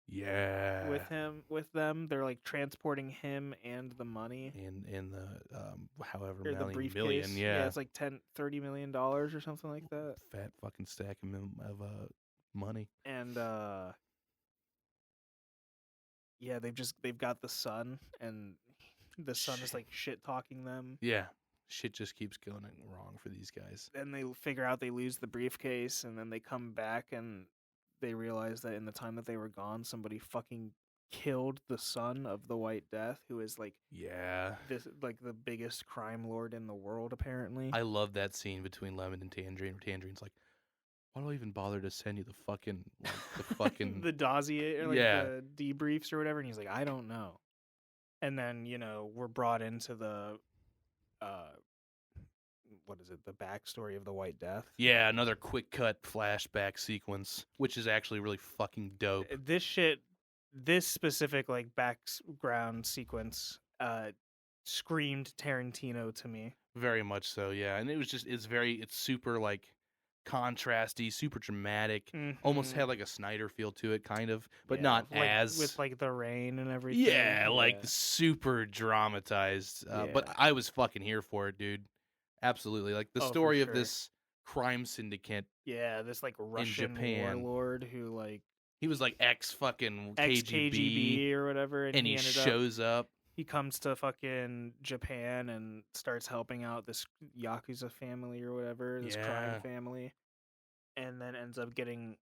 [SPEAKER 1] Yeah.
[SPEAKER 2] with them. They're like transporting him and the money.
[SPEAKER 1] In the however
[SPEAKER 2] Or the
[SPEAKER 1] million
[SPEAKER 2] briefcase.
[SPEAKER 1] million, yeah.
[SPEAKER 2] It's like $30 million or something like that.
[SPEAKER 1] Fat fucking stack of money.
[SPEAKER 2] And yeah, they've got the son, and the son is like shit talking them.
[SPEAKER 1] Yeah. Shit just keeps going wrong for these guys.
[SPEAKER 2] Then they figure out they lose the briefcase, and then they come back and they realize that in the time that they were gone, somebody fucking killed the son of the White Death, who is like
[SPEAKER 1] Yeah.
[SPEAKER 2] this like the biggest crime lord in the world apparently.
[SPEAKER 1] I love that scene between Lemon and Tangerine, where Tangerine's like, why do I even bother to send you the fucking
[SPEAKER 2] the dossier or like
[SPEAKER 1] Yeah.
[SPEAKER 2] the debriefs or whatever, and he's like, I don't know. And then we're brought into the what is it, the backstory of the White Death.
[SPEAKER 1] Yeah, another quick cut flashback sequence, which is actually really fucking dope.
[SPEAKER 2] This specific like background sequence screamed Tarantino to me.
[SPEAKER 1] Very much so, yeah. And it's super like contrasty, super dramatic. Almost
[SPEAKER 2] Mhm.
[SPEAKER 1] had like a Snyder feel to it, kind of, but
[SPEAKER 2] Yeah,
[SPEAKER 1] not
[SPEAKER 2] like,
[SPEAKER 1] as
[SPEAKER 2] with like the rain and everything.
[SPEAKER 1] yeah, like super dramatized. But
[SPEAKER 2] Yeah.
[SPEAKER 1] I was fucking here for it, dude. Absolutely, like the
[SPEAKER 2] Oh, for
[SPEAKER 1] story of
[SPEAKER 2] sure.
[SPEAKER 1] this crime syndicate.
[SPEAKER 2] Yeah, this like Russian
[SPEAKER 1] Japan.
[SPEAKER 2] warlord who like
[SPEAKER 1] He was like ex fucking
[SPEAKER 2] ex
[SPEAKER 1] KGB,
[SPEAKER 2] KGB or whatever, and,
[SPEAKER 1] and he
[SPEAKER 2] ended up
[SPEAKER 1] shows up.
[SPEAKER 2] he comes to fucking Japan and starts helping out this Yakuza family or whatever, this
[SPEAKER 1] Yeah.
[SPEAKER 2] crime family, and then ends up getting,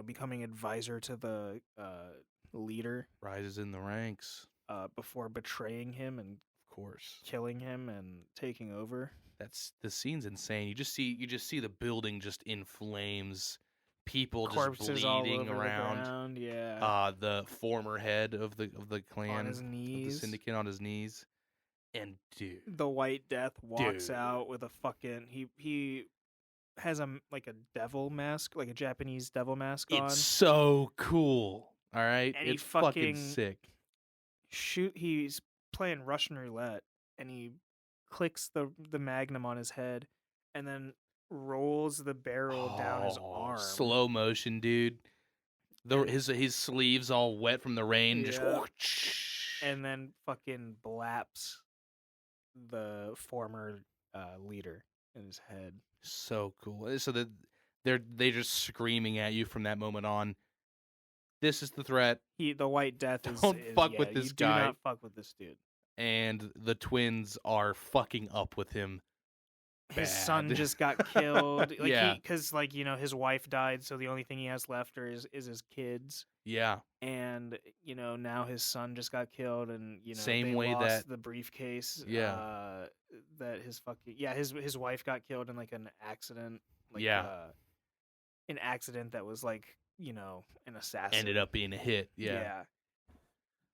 [SPEAKER 2] becoming advisor to the leader
[SPEAKER 1] Rises in the ranks,
[SPEAKER 2] before betraying him and
[SPEAKER 1] of course.
[SPEAKER 2] killing him and taking over.
[SPEAKER 1] The scene's insane. You just see the building just in flames, people
[SPEAKER 2] Corpses
[SPEAKER 1] just
[SPEAKER 2] all
[SPEAKER 1] bleeding
[SPEAKER 2] over
[SPEAKER 1] around.
[SPEAKER 2] the ground, yeah.
[SPEAKER 1] The former head of the clan,
[SPEAKER 2] On his
[SPEAKER 1] of the
[SPEAKER 2] knees.
[SPEAKER 1] syndicate, on his knees, and dude,
[SPEAKER 2] The White Death walks
[SPEAKER 1] Dude.
[SPEAKER 2] out with a fucking he has a devil mask, like a Japanese devil mask on.
[SPEAKER 1] it's so cool. All right,
[SPEAKER 2] And he
[SPEAKER 1] it's fucking
[SPEAKER 2] fucking
[SPEAKER 1] sick.
[SPEAKER 2] He's playing Russian roulette, and he clicks the magnum on his head, and then rolls the barrel down his arm.
[SPEAKER 1] Slow motion, dude. His sleeves all wet from the rain. Just
[SPEAKER 2] Yeah.
[SPEAKER 1] whoosh.
[SPEAKER 2] And then fucking blaps the former leader in his head.
[SPEAKER 1] So cool. So that they're just screaming at you from that moment on. This is the threat,
[SPEAKER 2] The White Death
[SPEAKER 1] Don't fuck with this
[SPEAKER 2] you
[SPEAKER 1] guy.
[SPEAKER 2] Do not fuck with this dude.
[SPEAKER 1] and the twins are fucking up with him.
[SPEAKER 2] His son
[SPEAKER 1] Bad.
[SPEAKER 2] just got killed. Like
[SPEAKER 1] Yeah.
[SPEAKER 2] because his wife died, so the only thing he has left is his kids.
[SPEAKER 1] Yeah,
[SPEAKER 2] And now his son just got killed, and
[SPEAKER 1] Same
[SPEAKER 2] they
[SPEAKER 1] way
[SPEAKER 2] lost
[SPEAKER 1] that-
[SPEAKER 2] the briefcase.
[SPEAKER 1] Yeah.
[SPEAKER 2] That his wife got killed in like an accident. Like,
[SPEAKER 1] Yeah.
[SPEAKER 2] an accident that was like an assassin.
[SPEAKER 1] ended up being a hit.
[SPEAKER 2] Yeah.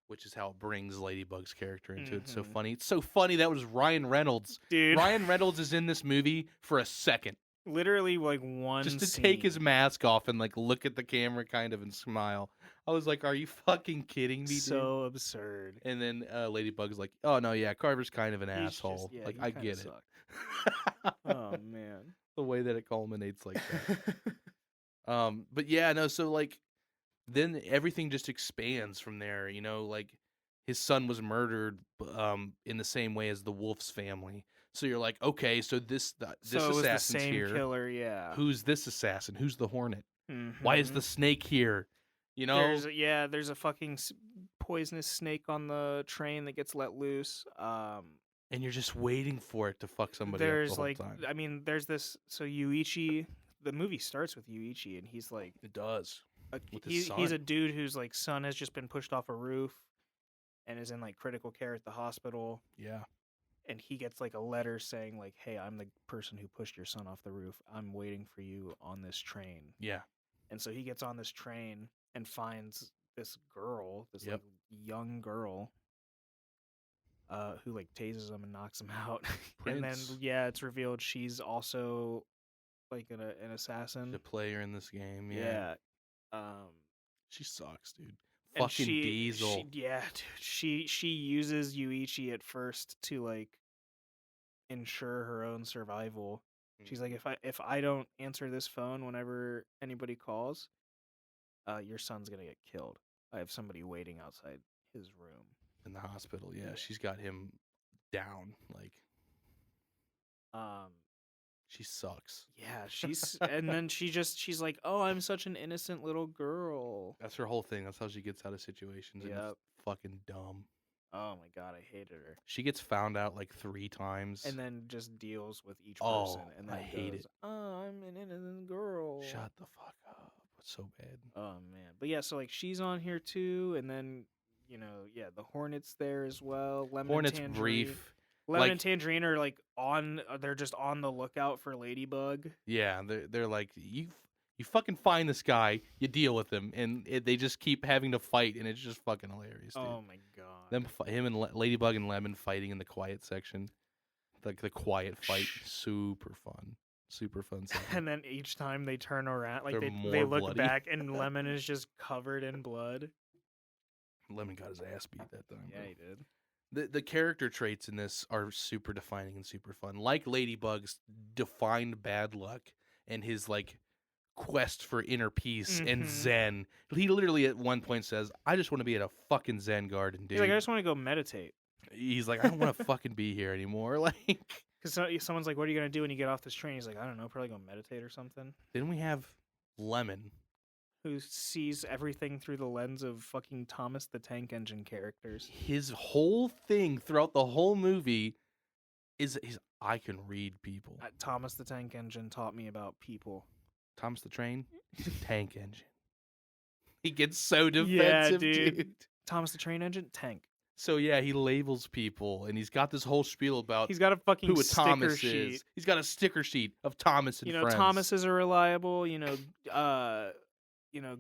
[SPEAKER 1] Which is how it brings Ladybug's character into it. It's so
[SPEAKER 2] Mhm.
[SPEAKER 1] funny. It's so funny that was Ryan Reynolds.
[SPEAKER 2] Dude.
[SPEAKER 1] Ryan Reynolds is in this movie for a second,
[SPEAKER 2] Literally like one
[SPEAKER 1] just to
[SPEAKER 2] scene.
[SPEAKER 1] take his mask off and like look at the camera kind of and smile. I was like, "Are you fucking kidding me?"
[SPEAKER 2] So absurd.
[SPEAKER 1] dude? And then Ladybug's like, "Oh no, yeah, Carver's kind of an
[SPEAKER 2] He's just-
[SPEAKER 1] asshole.
[SPEAKER 2] yeah,
[SPEAKER 1] like
[SPEAKER 2] he
[SPEAKER 1] I
[SPEAKER 2] kinda
[SPEAKER 1] get
[SPEAKER 2] sucked.
[SPEAKER 1] it."
[SPEAKER 2] Oh man.
[SPEAKER 1] The way that it culminates like that. But yeah, no. So like, then everything just expands from there. Like his son was murdered, in the same way as the Wolf's family. So you're like, okay, so this
[SPEAKER 2] So it was the
[SPEAKER 1] assassin's
[SPEAKER 2] same
[SPEAKER 1] here.
[SPEAKER 2] killer, yeah.
[SPEAKER 1] Who's this assassin? Who's the Hornet? Why is
[SPEAKER 2] Mhm.
[SPEAKER 1] the snake here?
[SPEAKER 2] There's a fucking poisonous snake on the train that gets let loose.
[SPEAKER 1] And you're just waiting for it to fuck somebody up
[SPEAKER 2] There's
[SPEAKER 1] the whole
[SPEAKER 2] like,
[SPEAKER 1] time.
[SPEAKER 2] I mean, there's this. So Yuichi, the movie starts with Yuichi, and he's like,
[SPEAKER 1] It does. With his
[SPEAKER 2] he's
[SPEAKER 1] son.
[SPEAKER 2] a dude whose like son has just been pushed off a roof, and is in like critical care at the hospital.
[SPEAKER 1] Yeah.
[SPEAKER 2] And he gets like a letter saying like, "Hey, I'm the person who pushed your son off the roof. I'm waiting for you on this train."
[SPEAKER 1] Yeah.
[SPEAKER 2] And so he gets on this train and finds this girl, this
[SPEAKER 1] Yep.
[SPEAKER 2] like young girl, who like tases him and knocks him out. And then
[SPEAKER 1] Prince.
[SPEAKER 2] it's revealed she's also like an assassin.
[SPEAKER 1] The player in this game.
[SPEAKER 2] Yeah.
[SPEAKER 1] She sucks, dude.
[SPEAKER 2] And
[SPEAKER 1] Fucking Diesel.
[SPEAKER 2] She uses Yuichi at first to like ensure her own survival. She's like, if I don't answer this phone whenever anybody calls, your son's gonna get killed. I have somebody waiting outside his room.
[SPEAKER 1] In the hospital. Yeah, she's got him down. Like, she sucks.
[SPEAKER 2] Yeah, and then she's like, "Oh, I'm such an innocent little girl."
[SPEAKER 1] That's her whole thing. That's how she gets out of situations. And
[SPEAKER 2] Yep.
[SPEAKER 1] it's fucking dumb.
[SPEAKER 2] Oh my god, I hated her.
[SPEAKER 1] She gets found out like 3 times.
[SPEAKER 2] And then just deals with each
[SPEAKER 1] Oh,
[SPEAKER 2] person. And then
[SPEAKER 1] I hate
[SPEAKER 2] goes,
[SPEAKER 1] it.
[SPEAKER 2] "Oh, I'm an innocent girl."
[SPEAKER 1] Shut the fuck up. It's so bad.
[SPEAKER 2] Oh man, but yeah, so like she's on here too, and then the Hornets there as well. Lemon
[SPEAKER 1] Hornet's
[SPEAKER 2] and Tangerine.
[SPEAKER 1] brief.
[SPEAKER 2] Lemon
[SPEAKER 1] like-
[SPEAKER 2] and Tangerine are like they're just on the lookout for Ladybug.
[SPEAKER 1] Yeah, they're like, you fucking find this guy, you deal with him, and they just keep having to fight, and it's just fucking hilarious, dude.
[SPEAKER 2] Oh my god.
[SPEAKER 1] Him and Ladybug and Lemon fighting in the quiet section, like the quiet fight, super fun segment.
[SPEAKER 2] And then each time they turn around, like
[SPEAKER 1] They're
[SPEAKER 2] they
[SPEAKER 1] more
[SPEAKER 2] look
[SPEAKER 1] bloody.
[SPEAKER 2] back, and Lemon is just covered in blood.
[SPEAKER 1] Lemon got his ass beat that time.
[SPEAKER 2] Yeah,
[SPEAKER 1] bro.
[SPEAKER 2] he did.
[SPEAKER 1] The character traits in this are super defining and super fun. Like Ladybug's defined bad luck and his like quest for inner peace and
[SPEAKER 2] Mhm.
[SPEAKER 1] zen. He literally at one point says, "I just want to be at a fucking Zen garden, dude."
[SPEAKER 2] He's like, I just want to go meditate.
[SPEAKER 1] He's like, "I don't want to fucking be here anymore." Like,
[SPEAKER 2] Because someone's like, "What are you gonna do when you get off this train?" He's like, "I don't know, probably go meditate or something."
[SPEAKER 1] Then we have Lemon.
[SPEAKER 2] Who sees everything through the lens of fucking Thomas the Tank Engine characters?
[SPEAKER 1] His whole thing throughout the whole movie is I can read people.
[SPEAKER 2] Thomas the Tank Engine taught me about people.
[SPEAKER 1] Thomas the Train, he's a tank engine. He gets so defensive, dude.
[SPEAKER 2] Thomas the Train Engine, tank.
[SPEAKER 1] So yeah, he labels people, and he's got this whole spiel about
[SPEAKER 2] He's got a fucking
[SPEAKER 1] who a
[SPEAKER 2] sticker
[SPEAKER 1] Thomas
[SPEAKER 2] sheet.
[SPEAKER 1] is. He's got a sticker sheet of Thomas and friends.
[SPEAKER 2] Thomases are reliable.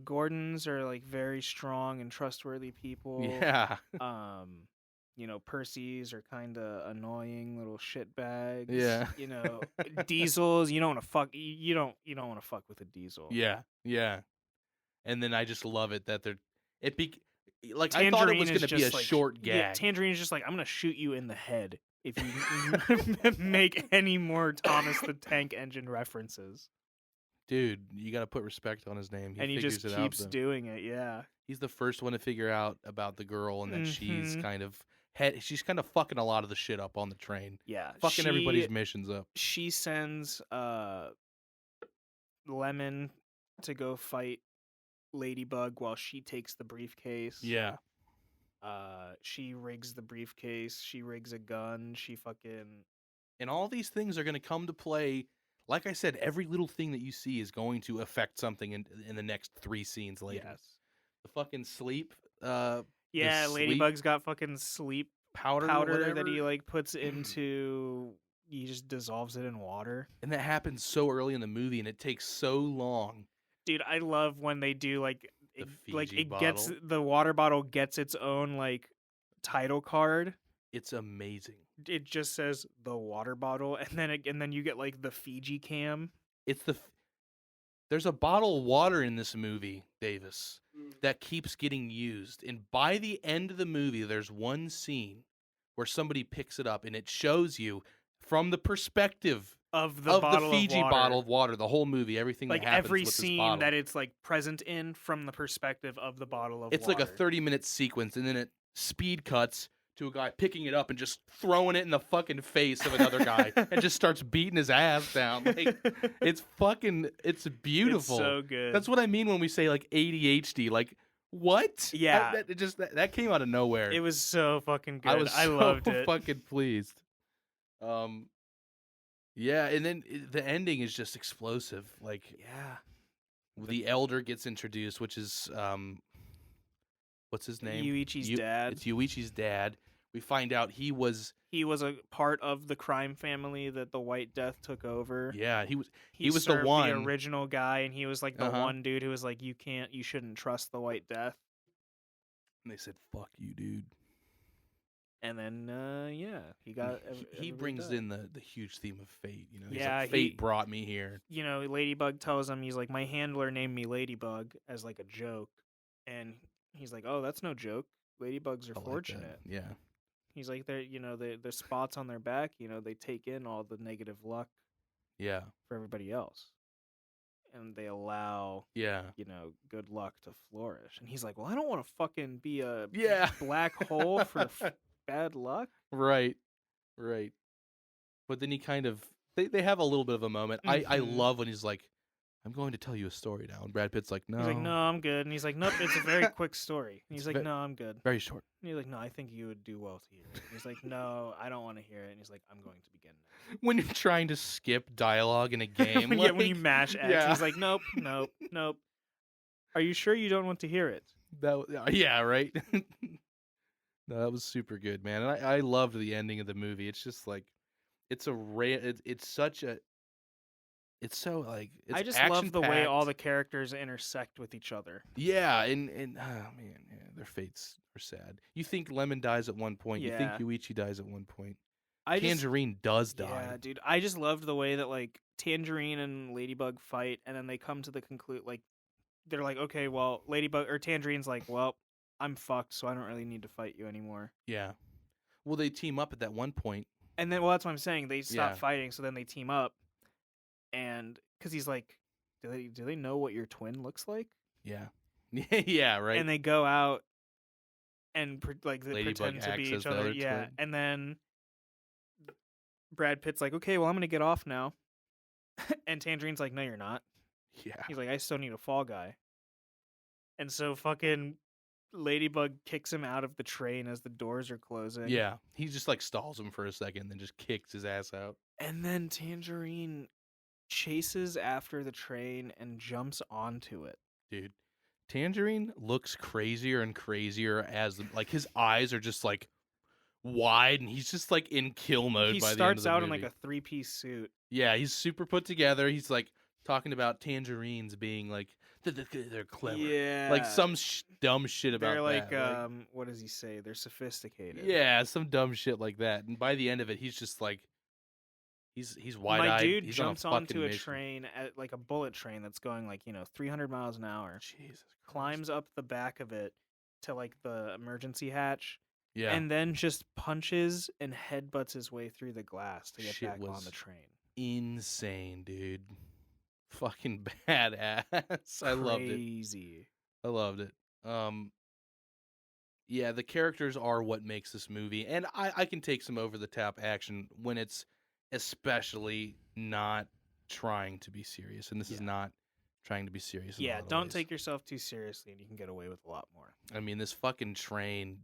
[SPEAKER 2] Gordons are like very strong and trustworthy people.
[SPEAKER 1] Yeah.
[SPEAKER 2] Percy's are kind of annoying little shitbags.
[SPEAKER 1] Yeah.
[SPEAKER 2] Diesels. You don't want to fuck. You don't want to fuck with a diesel.
[SPEAKER 1] Yeah. Yeah. And then I just love it that I thought it
[SPEAKER 2] Tangerine
[SPEAKER 1] was
[SPEAKER 2] is
[SPEAKER 1] going to be a
[SPEAKER 2] just, like,
[SPEAKER 1] short gag.
[SPEAKER 2] Yeah, Tangerine is just like, I'm gonna shoot you in the head if you make any more Thomas the Tank Engine references.
[SPEAKER 1] Dude, you got to put respect on his name.
[SPEAKER 2] He just keeps doing it. Yeah.
[SPEAKER 1] He's the first one to figure out about the girl and that she's
[SPEAKER 2] Mhm.
[SPEAKER 1] kind of fucking a lot of the shit up on the train.
[SPEAKER 2] Yeah.
[SPEAKER 1] Fucking everybody's missions up.
[SPEAKER 2] She sends Lemon to go fight Ladybug while she takes the briefcase.
[SPEAKER 1] Yeah.
[SPEAKER 2] She rigs the briefcase. She rigs a gun. She fucking.
[SPEAKER 1] And all these things are going to come to play. Like I said, every little thing that you see is going to affect something in the next 3 scenes later.
[SPEAKER 2] Yes.
[SPEAKER 1] The fucking sleep.
[SPEAKER 2] Yeah, Ladybug's got fucking sleep
[SPEAKER 1] powder
[SPEAKER 2] that he like puts into. He just dissolves it in water.
[SPEAKER 1] And that happens so early in the movie, and it takes so long.
[SPEAKER 2] Dude, I love when they do like
[SPEAKER 1] The
[SPEAKER 2] gets
[SPEAKER 1] bottle.
[SPEAKER 2] the water bottle gets its own like title card.
[SPEAKER 1] It's amazing.
[SPEAKER 2] It just says the water bottle, and then you get like the Fiji cam.
[SPEAKER 1] There's a bottle of water in this movie, Davis, that keeps getting used. And by the end of the movie, there's one scene where somebody picks it up, and it shows you from the perspective
[SPEAKER 2] Of the
[SPEAKER 1] Fiji bottle of water, the whole movie, everything
[SPEAKER 2] like
[SPEAKER 1] that happens
[SPEAKER 2] every
[SPEAKER 1] with this
[SPEAKER 2] scene
[SPEAKER 1] bottle.
[SPEAKER 2] that it's like present in from the perspective of the bottle of
[SPEAKER 1] It's
[SPEAKER 2] water.
[SPEAKER 1] like a 30-minute sequence, and then it speed cuts to a guy picking it up and just throwing it in the fucking face of another guy and just starts beating his ass down. Like, it's beautiful.
[SPEAKER 2] It's so good.
[SPEAKER 1] That's what I mean when we say like ADHD. Like, what?
[SPEAKER 2] Yeah.
[SPEAKER 1] That came out of nowhere.
[SPEAKER 2] It was so fucking good.
[SPEAKER 1] I was so
[SPEAKER 2] loved it.
[SPEAKER 1] fucking pleased. Yeah, and then the ending is just explosive. Like,
[SPEAKER 2] Yeah.
[SPEAKER 1] the elder gets introduced, which is what's his name?
[SPEAKER 2] Yuichi's dad.
[SPEAKER 1] It's Yuichi's dad. We find out he was
[SPEAKER 2] a part of the crime family that the White Death took over.
[SPEAKER 1] he was the
[SPEAKER 2] served
[SPEAKER 1] one.
[SPEAKER 2] the original guy, and he was like the
[SPEAKER 1] Uh-huh.
[SPEAKER 2] one dude who was like, you shouldn't trust the White Death.
[SPEAKER 1] And they said, "Fuck you, dude."
[SPEAKER 2] And then he got.
[SPEAKER 1] He brings in the huge theme of fate. He's
[SPEAKER 2] Yeah,
[SPEAKER 1] like, fate brought me here.
[SPEAKER 2] Ladybug tells him, he's like, my handler named me Ladybug as like a joke, and he's like, oh, that's no joke. Ladybugs are
[SPEAKER 1] I like that.
[SPEAKER 2] fortunate.
[SPEAKER 1] Yeah,
[SPEAKER 2] He's like, they're the spots on their back. They take in all the negative luck
[SPEAKER 1] yeah,
[SPEAKER 2] for everybody else, and they allow
[SPEAKER 1] yeah.
[SPEAKER 2] good luck to flourish. And he's like, well, I don't want to fucking be a
[SPEAKER 1] Yeah.
[SPEAKER 2] black hole for bad luck.
[SPEAKER 1] Right. But then he kind of they have a little bit of a moment. I
[SPEAKER 2] Mhm.
[SPEAKER 1] love when he's like, "I'm going to tell you a story now," and Brad Pitt's like, "No."
[SPEAKER 2] He's like, no, I'm good. And he's like, nope, it's a very quick story. And he's
[SPEAKER 1] It's
[SPEAKER 2] like, no, I'm good.
[SPEAKER 1] Very short.
[SPEAKER 2] And he's like, no, I think you would do well to hear it. And he's like, no, I don't want to hear it. And he's like, I'm going to begin now.
[SPEAKER 1] When you're trying to skip dialogue in a game,
[SPEAKER 2] Yeah, when
[SPEAKER 1] like,
[SPEAKER 2] you mash X,
[SPEAKER 1] yeah.
[SPEAKER 2] he's like, nope. Are you sure you don't want to hear it?
[SPEAKER 1] yeah, right. No, that was super good, man. And I loved the ending of the movie. It's just like, it's so like, it's
[SPEAKER 2] I just love the way all
[SPEAKER 1] action-packed.
[SPEAKER 2] the characters intersect with each other.
[SPEAKER 1] Yeah, and oh man, yeah, their fates are sad. You think Lemon dies at one point. You think
[SPEAKER 2] Yeah.
[SPEAKER 1] Yuichi dies at one point.
[SPEAKER 2] I just,
[SPEAKER 1] Tangerine does die.
[SPEAKER 2] yeah, dude. I just loved the way that like Tangerine and Ladybug fight, and then they come to the conclude like they're like, okay, well, Ladybug or Tangerine's like, well, I'm fucked, so I don't really need to fight you anymore.
[SPEAKER 1] Yeah. Well, they team up at that one point.
[SPEAKER 2] And then, well, that's what I'm saying. They stop
[SPEAKER 1] Yeah.
[SPEAKER 2] fighting, so then they team up, and because he's like, do they know what your twin looks like?
[SPEAKER 1] Yeah. Yeah, right.
[SPEAKER 2] And they go out and they
[SPEAKER 1] Ladybug
[SPEAKER 2] pretend to be
[SPEAKER 1] acts as
[SPEAKER 2] each
[SPEAKER 1] the
[SPEAKER 2] other.
[SPEAKER 1] other
[SPEAKER 2] Yeah,
[SPEAKER 1] twin.
[SPEAKER 2] and then Brad Pitt's like, okay, well, I'm gonna get off now, and Tangerine's like, no, you're not.
[SPEAKER 1] Yeah.
[SPEAKER 2] He's like, I still need a fall guy, and so fucking Ladybug kicks him out of the train as the doors are closing.
[SPEAKER 1] Yeah. He just like stalls him for a second, then just kicks his ass out.
[SPEAKER 2] And then Tangerine chases after the train and jumps onto it.
[SPEAKER 1] Dude, Tangerine looks crazier and crazier as like his eyes are just like wide, and he's just like in kill mode.
[SPEAKER 2] He
[SPEAKER 1] by the end of
[SPEAKER 2] starts
[SPEAKER 1] the
[SPEAKER 2] out in
[SPEAKER 1] movie.
[SPEAKER 2] like a 3-piece suit.
[SPEAKER 1] Yeah, he's super put together. He's like talking about tangerines being like they're clever.
[SPEAKER 2] Yeah,
[SPEAKER 1] Like some dumb shit about
[SPEAKER 2] they're like,
[SPEAKER 1] that.
[SPEAKER 2] what does he say? They're sophisticated.
[SPEAKER 1] Yeah, some dumb shit like that. And by the end of it, he's just like he's wide eyed.
[SPEAKER 2] My dude
[SPEAKER 1] he's
[SPEAKER 2] jumps
[SPEAKER 1] on
[SPEAKER 2] onto a
[SPEAKER 1] mission.
[SPEAKER 2] train at like a bullet train that's going like 300 miles an hour.
[SPEAKER 1] Jesus Christ.
[SPEAKER 2] Climbs up the back of it to like the emergency hatch.
[SPEAKER 1] Yeah.
[SPEAKER 2] And then just punches and headbutts his way through the glass to get
[SPEAKER 1] Shit
[SPEAKER 2] back on
[SPEAKER 1] was
[SPEAKER 2] the train.
[SPEAKER 1] insane, dude. Fucking badass. I loved it.
[SPEAKER 2] Crazy.
[SPEAKER 1] I loved it. Yeah, the characters are what makes this movie, and I can take some over the top action when it's especially not trying to be serious, and this is
[SPEAKER 2] Yeah.
[SPEAKER 1] not trying to be serious. In a
[SPEAKER 2] Yeah,
[SPEAKER 1] lot of
[SPEAKER 2] don't
[SPEAKER 1] ways.
[SPEAKER 2] take yourself too seriously, and you can get away with a lot more.
[SPEAKER 1] I mean, this fucking train,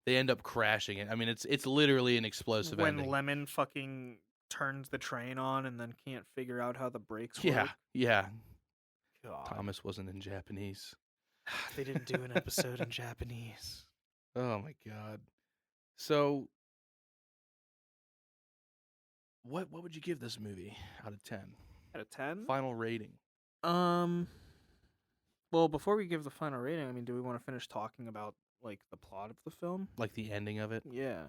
[SPEAKER 1] they end up crashing it. I mean, it's literally an explosive
[SPEAKER 2] When
[SPEAKER 1] ending.
[SPEAKER 2] Lemon fucking turns the train on and then can't figure out how the brakes
[SPEAKER 1] Yeah,
[SPEAKER 2] work.
[SPEAKER 1] yeah.
[SPEAKER 2] God.
[SPEAKER 1] Thomas wasn't in Japanese.
[SPEAKER 2] They didn't do an episode in Japanese.
[SPEAKER 1] Oh my god. So, what would you give this movie out of 10?
[SPEAKER 2] Out of 10?
[SPEAKER 1] Final rating.
[SPEAKER 2] Well, before we give the final rating, I mean, do we want to finish talking about like the plot of the film?
[SPEAKER 1] Like the ending of it.
[SPEAKER 2] Yeah.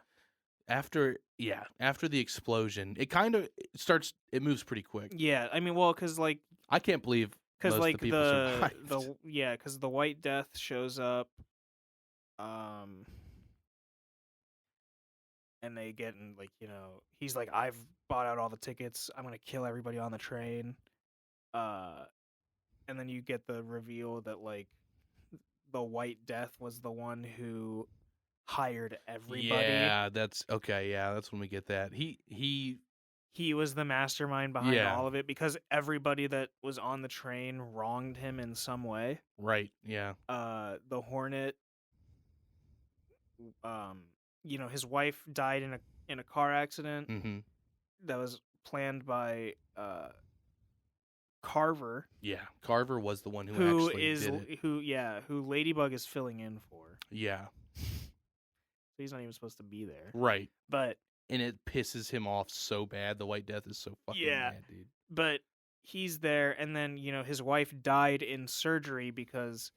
[SPEAKER 1] After the explosion, it kind of starts. It moves pretty quick.
[SPEAKER 2] Yeah, I mean, well, because like
[SPEAKER 1] I can't believe most
[SPEAKER 2] like
[SPEAKER 1] of the people survived.
[SPEAKER 2] because the White Death shows up, and they get in like he's like, I've bought out all the tickets. I'm gonna kill everybody on the train. And then you get the reveal that like the White Death was the one who hired everybody.
[SPEAKER 1] Yeah, that's okay. Yeah, that's when we get that.
[SPEAKER 2] He was the mastermind behind
[SPEAKER 1] Yeah.
[SPEAKER 2] all of it because everybody that was on the train wronged him in some way.
[SPEAKER 1] Right. Yeah.
[SPEAKER 2] The Hornet, his wife died in a car accident
[SPEAKER 1] Mm-hmm.
[SPEAKER 2] that was planned by Carver,
[SPEAKER 1] Yeah. Carver was the one who
[SPEAKER 2] who
[SPEAKER 1] actually
[SPEAKER 2] is
[SPEAKER 1] did it.
[SPEAKER 2] who Ladybug is filling in for.
[SPEAKER 1] Yeah.
[SPEAKER 2] So he's not even supposed to be there.
[SPEAKER 1] Right.
[SPEAKER 2] But
[SPEAKER 1] And it pisses him off so bad. The White Death is so fucking
[SPEAKER 2] Yeah.
[SPEAKER 1] mad, dude.
[SPEAKER 2] but he's there, and then his wife died in surgery because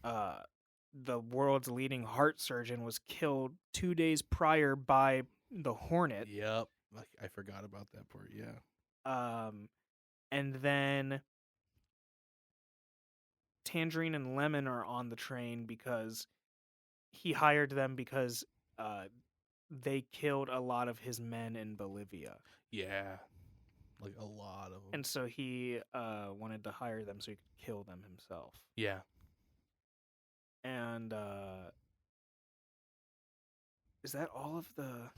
[SPEAKER 2] the world's leading heart surgeon was killed 2 days prior by the Hornet.
[SPEAKER 1] Yep. Like, I forgot about that part. Yeah.
[SPEAKER 2] And then Tangerine and Lemon are on the train because he hired them because they killed a lot of his men in Bolivia.
[SPEAKER 1] Yeah. Like a lot of them.
[SPEAKER 2] And so he wanted to hire them so he could kill them himself.
[SPEAKER 1] Yeah.
[SPEAKER 2] And is that all of the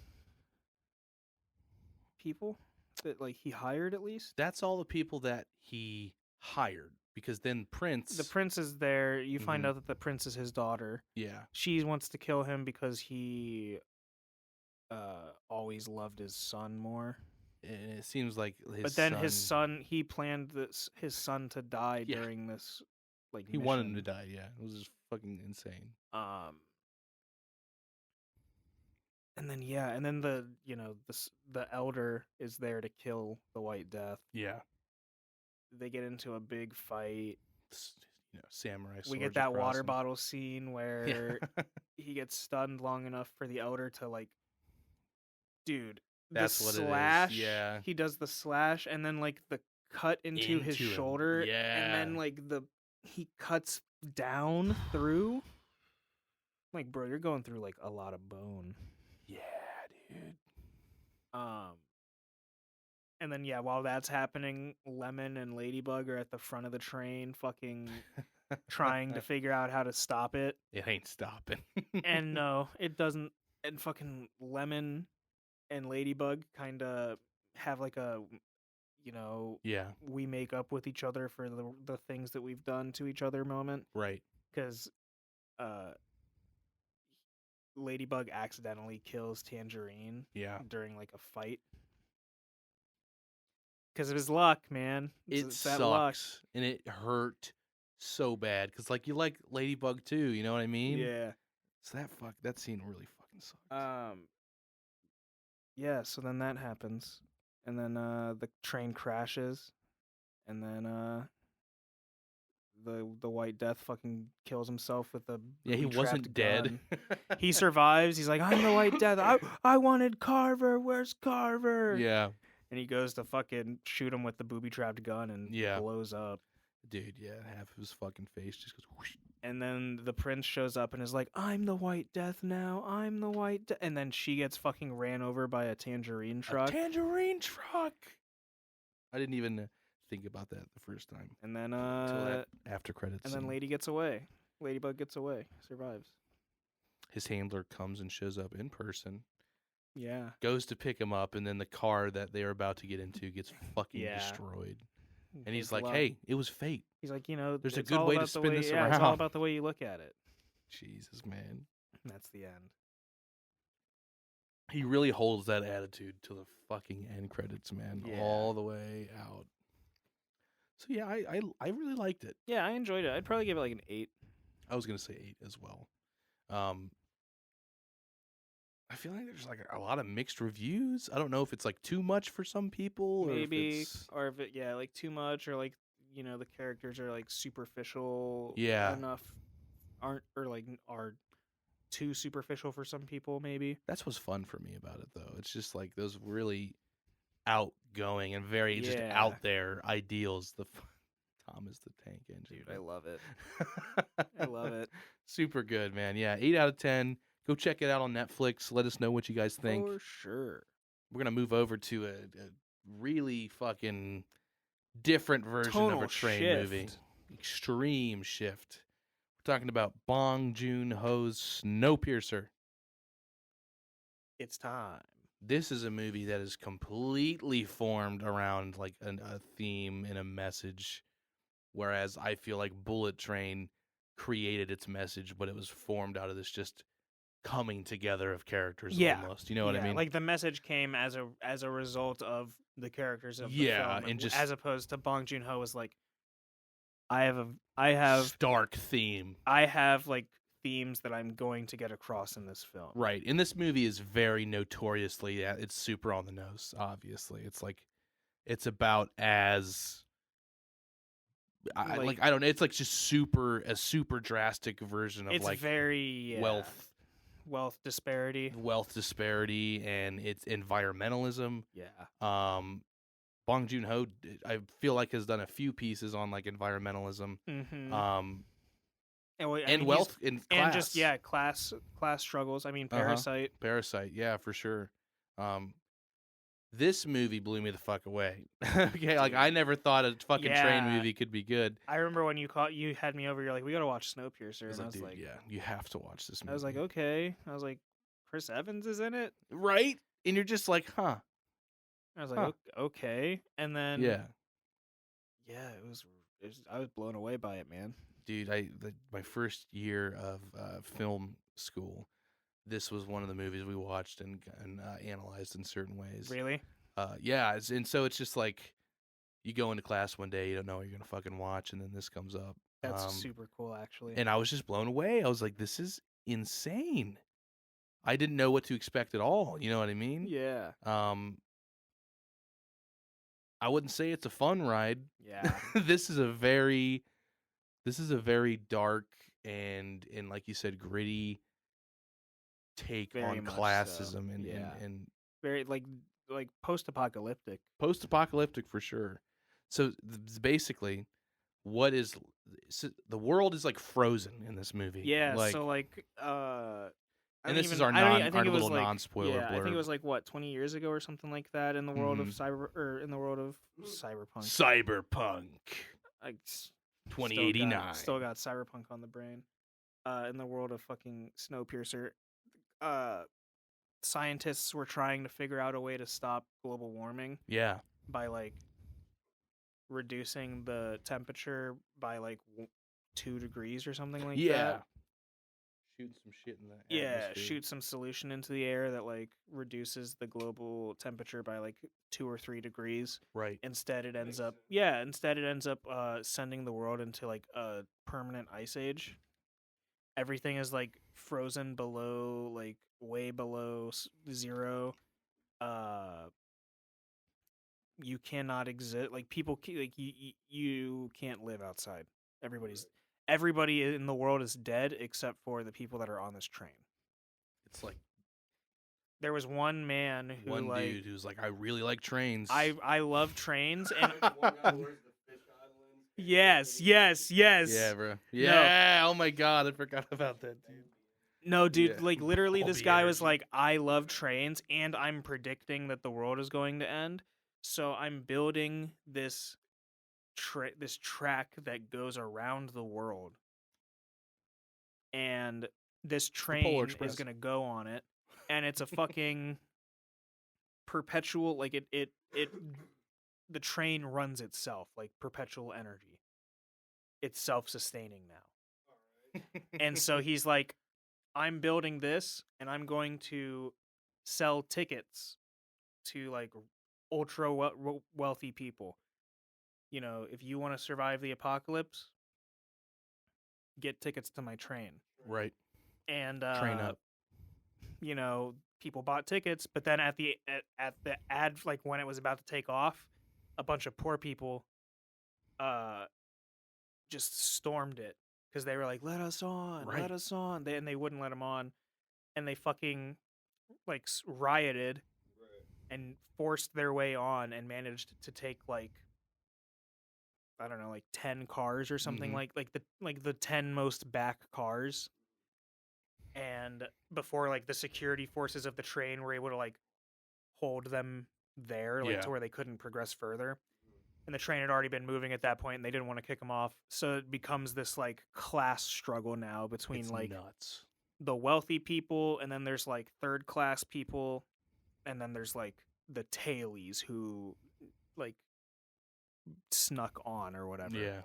[SPEAKER 2] people that like he hired at least?
[SPEAKER 1] That's all the people that he hired, because then Prince.
[SPEAKER 2] The prince is there. You find
[SPEAKER 1] Mhm.
[SPEAKER 2] out that the prince is his daughter.
[SPEAKER 1] Yeah.
[SPEAKER 2] She wants to kill him because he always loved his son more.
[SPEAKER 1] And it seems like
[SPEAKER 2] But then his son, he planned his son to die
[SPEAKER 1] Yeah.
[SPEAKER 2] during this like
[SPEAKER 1] He wanted him to
[SPEAKER 2] mission.
[SPEAKER 1] die. Yeah. It was just fucking insane.
[SPEAKER 2] And then the elder is there to kill the White Death.
[SPEAKER 1] Yeah.
[SPEAKER 2] They get into a big fight.
[SPEAKER 1] Samurai.
[SPEAKER 2] We get
[SPEAKER 1] swords
[SPEAKER 2] that
[SPEAKER 1] across
[SPEAKER 2] water
[SPEAKER 1] him.
[SPEAKER 2] bottle scene where
[SPEAKER 1] Yeah.
[SPEAKER 2] he gets stunned long enough for the elder to like, dude,
[SPEAKER 1] That's
[SPEAKER 2] the
[SPEAKER 1] what it is,
[SPEAKER 2] slash.
[SPEAKER 1] yeah.
[SPEAKER 2] He does the slash and then like the cut into his
[SPEAKER 1] Into him,
[SPEAKER 2] shoulder. And then
[SPEAKER 1] yeah.
[SPEAKER 2] like he cuts down through. Like, bro, you're going through like a lot of bone.
[SPEAKER 1] Yeah, dude.
[SPEAKER 2] And then while that's happening, Lemon and Ladybug are at the front of the train, fucking trying to figure out how to stop it.
[SPEAKER 1] It ain't stopping.
[SPEAKER 2] And no, it doesn't. And fucking Lemon and Ladybug kind of have like a,
[SPEAKER 1] Yeah.
[SPEAKER 2] we make up with each other for the things that we've done to each other moment,
[SPEAKER 1] Right.
[SPEAKER 2] because Ladybug accidentally kills Tangerine
[SPEAKER 1] Yeah.
[SPEAKER 2] during like a fight because of his luck, man.
[SPEAKER 1] It
[SPEAKER 2] It's that luck.
[SPEAKER 1] sucks, and it hurt so bad because like you like Ladybug too. You know what I mean?
[SPEAKER 2] Yeah.
[SPEAKER 1] So that scene really fucking sucks.
[SPEAKER 2] Yeah. So then that happens, and then the train crashes, and then the White Death fucking kills himself with a
[SPEAKER 1] Yeah, he
[SPEAKER 2] booby-trapped
[SPEAKER 1] wasn't dead.
[SPEAKER 2] gun. He survives. He's like, I'm the White Death. I wanted Carver. Where's Carver?
[SPEAKER 1] Yeah,
[SPEAKER 2] And he goes to fucking shoot him with the booby-trapped gun and
[SPEAKER 1] Yeah.
[SPEAKER 2] blows up.
[SPEAKER 1] dude. Yeah, half of his fucking face just goes. Whoosh.
[SPEAKER 2] And then the prince shows up and is like, I'm the White Death now. I'm the White Death. And then she gets fucking ran over by a tangerine truck.
[SPEAKER 1] A tangerine truck. I didn't even think about that the first time.
[SPEAKER 2] And then
[SPEAKER 1] Until that after credits.
[SPEAKER 2] and then Lady gets away. Ladybug gets away. Survives.
[SPEAKER 1] his handler comes and shows up in person,
[SPEAKER 2] Yeah.
[SPEAKER 1] goes to pick him up, and then the car that they are about to get into gets fucking
[SPEAKER 2] Yeah.
[SPEAKER 1] destroyed. And he's
[SPEAKER 2] Takes a
[SPEAKER 1] like,
[SPEAKER 2] lot.
[SPEAKER 1] "Hey, it was fate."
[SPEAKER 2] He's like,
[SPEAKER 1] There's a
[SPEAKER 2] it's
[SPEAKER 1] good
[SPEAKER 2] all
[SPEAKER 1] way to
[SPEAKER 2] about the
[SPEAKER 1] spin this
[SPEAKER 2] It's all
[SPEAKER 1] around.
[SPEAKER 2] about the way you look at it.
[SPEAKER 1] Jesus, man.
[SPEAKER 2] And that's the end.
[SPEAKER 1] He really holds that attitude to the fucking end credits, man,
[SPEAKER 2] Yeah.
[SPEAKER 1] all the way out. So yeah, I really liked it.
[SPEAKER 2] Yeah, I enjoyed it. I'd probably give it like an 8.
[SPEAKER 1] I was gonna say 8 as well. I feel like there's like a lot of mixed reviews. I don't know if it's like too much for some people,
[SPEAKER 2] Maybe,
[SPEAKER 1] or if it's...
[SPEAKER 2] or if it, like too much, or like, the characters are like superficial
[SPEAKER 1] Yeah.
[SPEAKER 2] enough, are too superficial for some people, maybe.
[SPEAKER 1] That's what's fun for me about it, though. It's just like those really outgoing and very just
[SPEAKER 2] Yeah.
[SPEAKER 1] out there ideals. Thomas the Tank Engine.
[SPEAKER 2] Dude, I love it. I love it.
[SPEAKER 1] Super good, man. Yeah, 8 out of 10. Go check it out on Netflix. Let us know what you guys think.
[SPEAKER 2] For sure.
[SPEAKER 1] We're going to move over to a really fucking different version of
[SPEAKER 2] Tonal
[SPEAKER 1] a train
[SPEAKER 2] shift.
[SPEAKER 1] movie. Extreme shift. We're talking about Bong Joon-Ho's Snowpiercer.
[SPEAKER 2] It's time.
[SPEAKER 1] This is a movie that is completely formed around like a theme and a message, whereas I feel like Bullet Train created its message, but it was formed out of this just coming together of characters.
[SPEAKER 2] Yeah.
[SPEAKER 1] Almost, you know what I mean?
[SPEAKER 2] Like the message came as a result of the characters of the
[SPEAKER 1] Yeah,
[SPEAKER 2] film,
[SPEAKER 1] and just-
[SPEAKER 2] as opposed to Bong Joon-ho was like, I have
[SPEAKER 1] stark theme.
[SPEAKER 2] like themes that I'm going to get across in this film.
[SPEAKER 1] Right. And this movie is very notoriously, it's super on the nose, obviously. It's like, it's about as, I don't know, it's like just a super drastic version of
[SPEAKER 2] It's
[SPEAKER 1] like
[SPEAKER 2] very wealth disparity.
[SPEAKER 1] And it's environmentalism.
[SPEAKER 2] Yeah.
[SPEAKER 1] Bong Joon-ho, I feel like, has done a few pieces on like environmentalism.
[SPEAKER 2] Mm-hmm.
[SPEAKER 1] And wealth and class.
[SPEAKER 2] And just class struggles. I mean, Parasite.
[SPEAKER 1] Parasite, yeah, for sure. This movie blew me the fuck away. Okay, like I never thought a fucking train movie could be good.
[SPEAKER 2] I remember when you had me over, you're like, we gotta watch Snowpiercer, and I was like,
[SPEAKER 1] yeah, you have to watch this movie.
[SPEAKER 2] I was like, okay. I was like, Chris Evans is in it,
[SPEAKER 1] right? And you're just like, huh?
[SPEAKER 2] I was like, okay. And then
[SPEAKER 1] yeah,
[SPEAKER 2] it was I was blown away by it, man.
[SPEAKER 1] Dude, my first year of film school, this was one of the movies we watched and analyzed in certain ways.
[SPEAKER 2] Really?
[SPEAKER 1] Yeah, and so it's just like you go into class one day, you don't know what you're gonna fucking watch, and then this comes up.
[SPEAKER 2] That's super cool, actually.
[SPEAKER 1] And I was just blown away. I was like, this is insane. I didn't know what to expect at all. You know what I mean?
[SPEAKER 2] Yeah.
[SPEAKER 1] I wouldn't say it's a fun ride.
[SPEAKER 2] Yeah.
[SPEAKER 1] This is a very dark and like you said, gritty take
[SPEAKER 2] Very
[SPEAKER 1] on
[SPEAKER 2] much
[SPEAKER 1] classism
[SPEAKER 2] so.
[SPEAKER 1] and
[SPEAKER 2] very like post-apocalyptic.
[SPEAKER 1] Post-apocalyptic for sure. So basically, the world is like frozen in this movie.
[SPEAKER 2] Yeah.
[SPEAKER 1] Like,
[SPEAKER 2] So
[SPEAKER 1] and this is our little non-spoiler blurb.
[SPEAKER 2] I think it was like what 20 years ago or something like that in the world of cyberpunk.
[SPEAKER 1] Cyberpunk
[SPEAKER 2] Like
[SPEAKER 1] 2089.
[SPEAKER 2] Still got cyberpunk on the brain. In the world of fucking Snowpiercer, scientists were trying to figure out a way to stop global warming
[SPEAKER 1] Yeah.
[SPEAKER 2] by like reducing the temperature by like 2 degrees or something like
[SPEAKER 1] Yeah.
[SPEAKER 2] that.
[SPEAKER 1] Shooting some shit in the
[SPEAKER 2] Yeah,
[SPEAKER 1] atmosphere.
[SPEAKER 2] shoot some solution into the air that like reduces the global temperature by like 2 or 3 degrees.
[SPEAKER 1] Right.
[SPEAKER 2] Instead it ends
[SPEAKER 3] Makes
[SPEAKER 2] up instead it ends up sending the world into like a permanent ice age. Everything is like frozen below like way below zero. You cannot exist, like people like you can't live outside. Everybody in the world is dead except for the people that are on this train.
[SPEAKER 1] It's like
[SPEAKER 2] There was one man who
[SPEAKER 1] one
[SPEAKER 2] like
[SPEAKER 1] dude who's like, I really like trains.
[SPEAKER 2] I love trains and
[SPEAKER 3] One guy wears the fish islands.
[SPEAKER 2] yes.
[SPEAKER 1] Yeah, bro. Yeah. Oh my god, I forgot about that, dude.
[SPEAKER 2] No, dude,
[SPEAKER 1] Yeah.
[SPEAKER 2] like literally this
[SPEAKER 1] Bobby
[SPEAKER 2] guy was
[SPEAKER 1] energy.
[SPEAKER 2] like, I love trains and I'm predicting that the world is going to end. So I'm building this this track that goes around the world. And this
[SPEAKER 1] Polar
[SPEAKER 2] train
[SPEAKER 1] Express.
[SPEAKER 2] is going to go on it and it's a fucking perpetual like it the train runs itself like perpetual energy. It's self-sustaining now. And so he's like, I'm building this and I'm going to sell tickets to like ultra wealthy people. You know, if you want to survive the apocalypse, get tickets to my train.
[SPEAKER 1] Right.
[SPEAKER 2] And
[SPEAKER 1] Train up.
[SPEAKER 2] you know, people bought tickets, but then at the ad, like when it was about to take off, a bunch of poor people just stormed it because they were like, let us on,
[SPEAKER 1] Right.
[SPEAKER 2] let us on. They wouldn't let them on, and they fucking like rioted and forced their way on and managed to take like, I don't know, like 10 cars or something,
[SPEAKER 1] Mhm.
[SPEAKER 2] like the 10 most back cars. And before like the security forces of the train were able to like hold them there, like
[SPEAKER 1] Yeah.
[SPEAKER 2] to where they couldn't progress further. And the train had already been moving at that point and they didn't want to kick them off. So it becomes this like class struggle now between
[SPEAKER 1] It's
[SPEAKER 2] like
[SPEAKER 1] nuts.
[SPEAKER 2] the wealthy people, and then there's like third class people, and then there's like the tailies who like snuck on or whatever.
[SPEAKER 1] Yeah.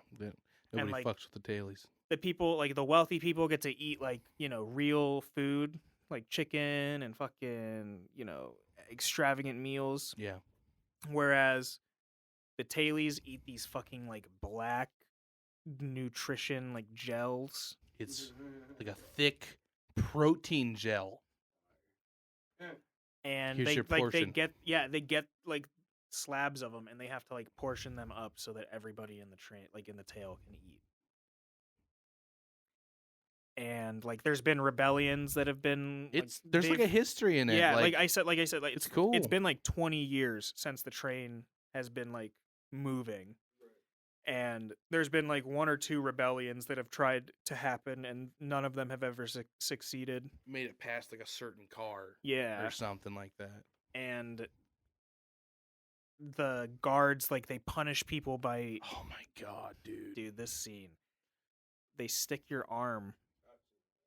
[SPEAKER 1] Nobody
[SPEAKER 2] like,
[SPEAKER 1] fucks with the tailies.
[SPEAKER 2] The people, like the wealthy people, get to eat like, you know, real food, like chicken and fucking, you know, extravagant meals.
[SPEAKER 1] Yeah.
[SPEAKER 2] Whereas the tailies eat these fucking like black nutrition like gels.
[SPEAKER 1] It's like a thick protein gel.
[SPEAKER 2] And
[SPEAKER 1] Here's
[SPEAKER 2] they
[SPEAKER 1] your
[SPEAKER 2] like
[SPEAKER 1] portion.
[SPEAKER 2] they get like slabs of them and they have to like portion them up so that everybody in the train, like in the tail, can eat. And like there's been rebellions that have been
[SPEAKER 1] There's like a history in it.
[SPEAKER 2] Yeah, like I said,
[SPEAKER 1] it's cool.
[SPEAKER 2] It's been like 20 years since the train has been like moving. And there's been like 1 or 2 rebellions that have tried to happen and none of them have ever succeeded.
[SPEAKER 1] Made it past like a certain car.
[SPEAKER 2] Yeah.
[SPEAKER 1] Or something like that.
[SPEAKER 2] And the guards, like, they punish people by...
[SPEAKER 1] Oh my god, dude.
[SPEAKER 2] Dude, this scene. They stick your arm.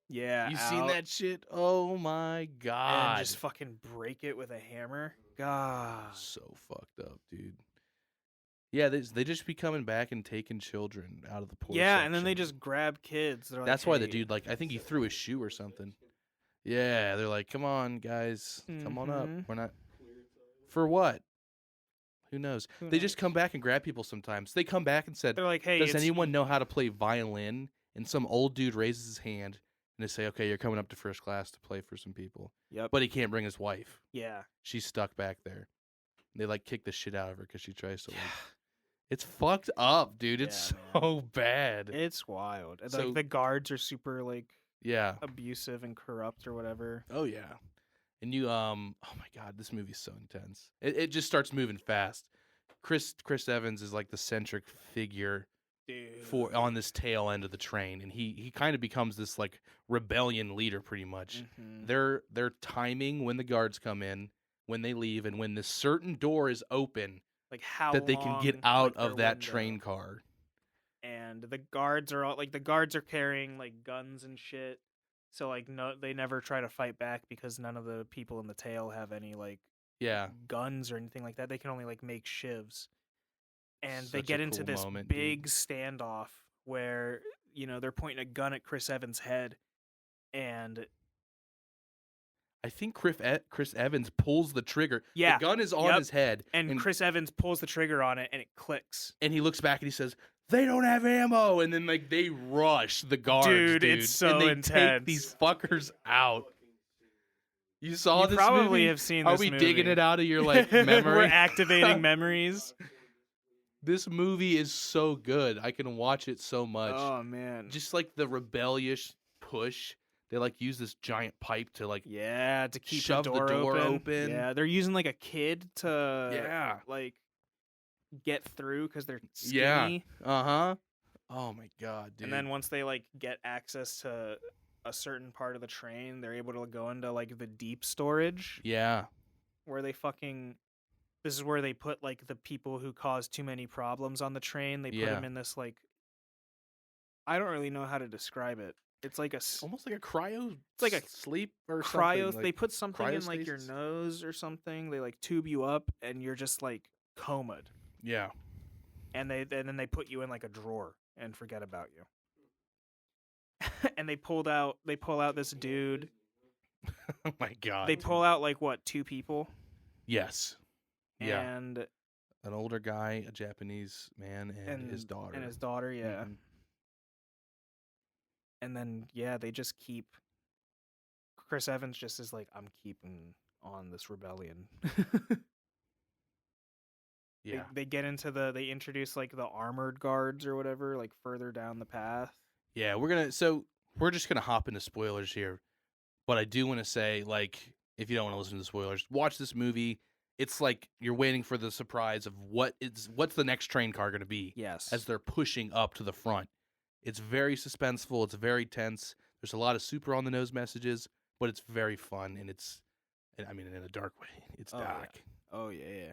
[SPEAKER 2] Yeah,
[SPEAKER 1] You
[SPEAKER 2] out,
[SPEAKER 1] seen that shit? Oh my god.
[SPEAKER 2] and just fucking break it with a hammer. God.
[SPEAKER 1] So fucked up, dude. Yeah, they just be coming back and taking children out of the poor
[SPEAKER 2] Yeah, and then they
[SPEAKER 1] section.
[SPEAKER 2] just grab kids. They're like,
[SPEAKER 1] That's why the
[SPEAKER 2] "Hey."
[SPEAKER 1] dude, like, I think he threw his shoe or something. Yeah, they're like, come on, guys. Come on up.
[SPEAKER 2] Mhm.
[SPEAKER 1] We're not... For what? Who knows?
[SPEAKER 2] Who
[SPEAKER 1] They just
[SPEAKER 2] knows?
[SPEAKER 1] come back and grab people sometimes. They come back and said,
[SPEAKER 2] They're like, hey,
[SPEAKER 1] does
[SPEAKER 2] it's-
[SPEAKER 1] anyone know how to play violin? And some old dude raises his hand, and they say, okay, you're coming up to first class to play for some people.
[SPEAKER 2] Yep.
[SPEAKER 1] But he can't bring his wife.
[SPEAKER 2] Yeah.
[SPEAKER 1] She's stuck back there. And they, like, kick the shit out of her because she tries to, like... It's fucked up, dude. It's
[SPEAKER 2] Yeah,
[SPEAKER 1] so bad.
[SPEAKER 2] It's wild. And,
[SPEAKER 1] So-
[SPEAKER 2] like, the guards are super, like,
[SPEAKER 1] Yeah.
[SPEAKER 2] abusive and corrupt or whatever.
[SPEAKER 1] Oh, yeah. And you, oh my God, this movie's so intense. It just starts moving fast. Chris Evans is like the centric figure
[SPEAKER 2] Dude.
[SPEAKER 1] on this tail end of the train, and he kind of becomes this like rebellion leader pretty much.
[SPEAKER 2] Mhm.
[SPEAKER 1] They're timing when the guards come in, when they leave, and when this certain door is open
[SPEAKER 2] Like, how
[SPEAKER 1] that they can get
[SPEAKER 2] long,
[SPEAKER 1] out
[SPEAKER 2] like,
[SPEAKER 1] of
[SPEAKER 2] their
[SPEAKER 1] that
[SPEAKER 2] window.
[SPEAKER 1] train car.
[SPEAKER 2] And the guards are all, like, the guards are carrying, like, guns and shit. So like no, they never try to fight back because none of the people in the tail have any like
[SPEAKER 1] Yeah.
[SPEAKER 2] guns or anything like that. They can only like make shivs. And they
[SPEAKER 1] Such a
[SPEAKER 2] get into
[SPEAKER 1] cool
[SPEAKER 2] this
[SPEAKER 1] moment, dude.
[SPEAKER 2] big standoff where, they're pointing a gun at Chris Evans' head, and
[SPEAKER 1] I think Chris Evans pulls the trigger.
[SPEAKER 2] Yeah,
[SPEAKER 1] The gun is on
[SPEAKER 2] yep.
[SPEAKER 1] his head.
[SPEAKER 2] and Chris Evans pulls the trigger on it and it clicks.
[SPEAKER 1] And he looks back and he says, "They don't have ammo." And then like they rush the guards, dude.
[SPEAKER 2] Dude, it's so
[SPEAKER 1] and they
[SPEAKER 2] intense.
[SPEAKER 1] take these fuckers out. You saw
[SPEAKER 2] You
[SPEAKER 1] this
[SPEAKER 2] probably
[SPEAKER 1] movie?
[SPEAKER 2] have seen
[SPEAKER 1] Are
[SPEAKER 2] this
[SPEAKER 1] we
[SPEAKER 2] movie.
[SPEAKER 1] digging it out of your like memory?
[SPEAKER 2] We're activating memories.
[SPEAKER 1] This movie is so good. I can watch it so much.
[SPEAKER 2] Oh man.
[SPEAKER 1] Just like the rebellious push. They like use this giant pipe to like
[SPEAKER 2] Yeah, to keep
[SPEAKER 1] shove
[SPEAKER 2] the
[SPEAKER 1] the
[SPEAKER 2] door,
[SPEAKER 1] door
[SPEAKER 2] open.
[SPEAKER 1] open.
[SPEAKER 2] Yeah, they're using like a kid to
[SPEAKER 1] Yeah.
[SPEAKER 2] like get through because they're
[SPEAKER 1] Yeah.
[SPEAKER 2] skinny.
[SPEAKER 1] Uh-huh. Oh my god, dude.
[SPEAKER 2] And then once they like get access to a certain part of the train, they're able to go into like the deep storage
[SPEAKER 1] yeah.
[SPEAKER 2] where they fucking. This is where they put like the people who cause too many problems on the train. They put
[SPEAKER 1] Yeah.
[SPEAKER 2] them in this like. I don't really know how to describe it. It's like a
[SPEAKER 1] Almost like a cryo.
[SPEAKER 2] It's like a
[SPEAKER 1] sleep or
[SPEAKER 2] cryo.
[SPEAKER 1] something.
[SPEAKER 2] They put something in like your
[SPEAKER 1] cryostasis?
[SPEAKER 2] nose or something. They like tube you up and you're just like comaed.
[SPEAKER 1] Yeah.
[SPEAKER 2] And then they put you in like a drawer and forget about you. And they pull out this dude.
[SPEAKER 1] Oh my god.
[SPEAKER 2] They pull out like what, 2 people?
[SPEAKER 1] Yes. Yeah.
[SPEAKER 2] And
[SPEAKER 1] An older guy, a Japanese man, and his daughter.
[SPEAKER 2] And his daughter, yeah.
[SPEAKER 1] Mhm.
[SPEAKER 2] And then they just keep. Chris Evans just is like, I'm keeping on this rebellion.
[SPEAKER 1] Yeah.
[SPEAKER 2] They get into they introduce like the armored guards or whatever, like further down the path.
[SPEAKER 1] Yeah, we're just gonna hop into spoilers here. But I do want to say, like, if you don't want to listen to the spoilers, watch this movie. It's like you're waiting for the surprise of what's the next train car gonna be
[SPEAKER 2] Yes.
[SPEAKER 1] as they're pushing up to the front. It's very suspenseful, it's very tense. There's a lot of super on the nose messages, but it's very fun and in a dark way. It's dark.
[SPEAKER 2] Yeah. Oh yeah.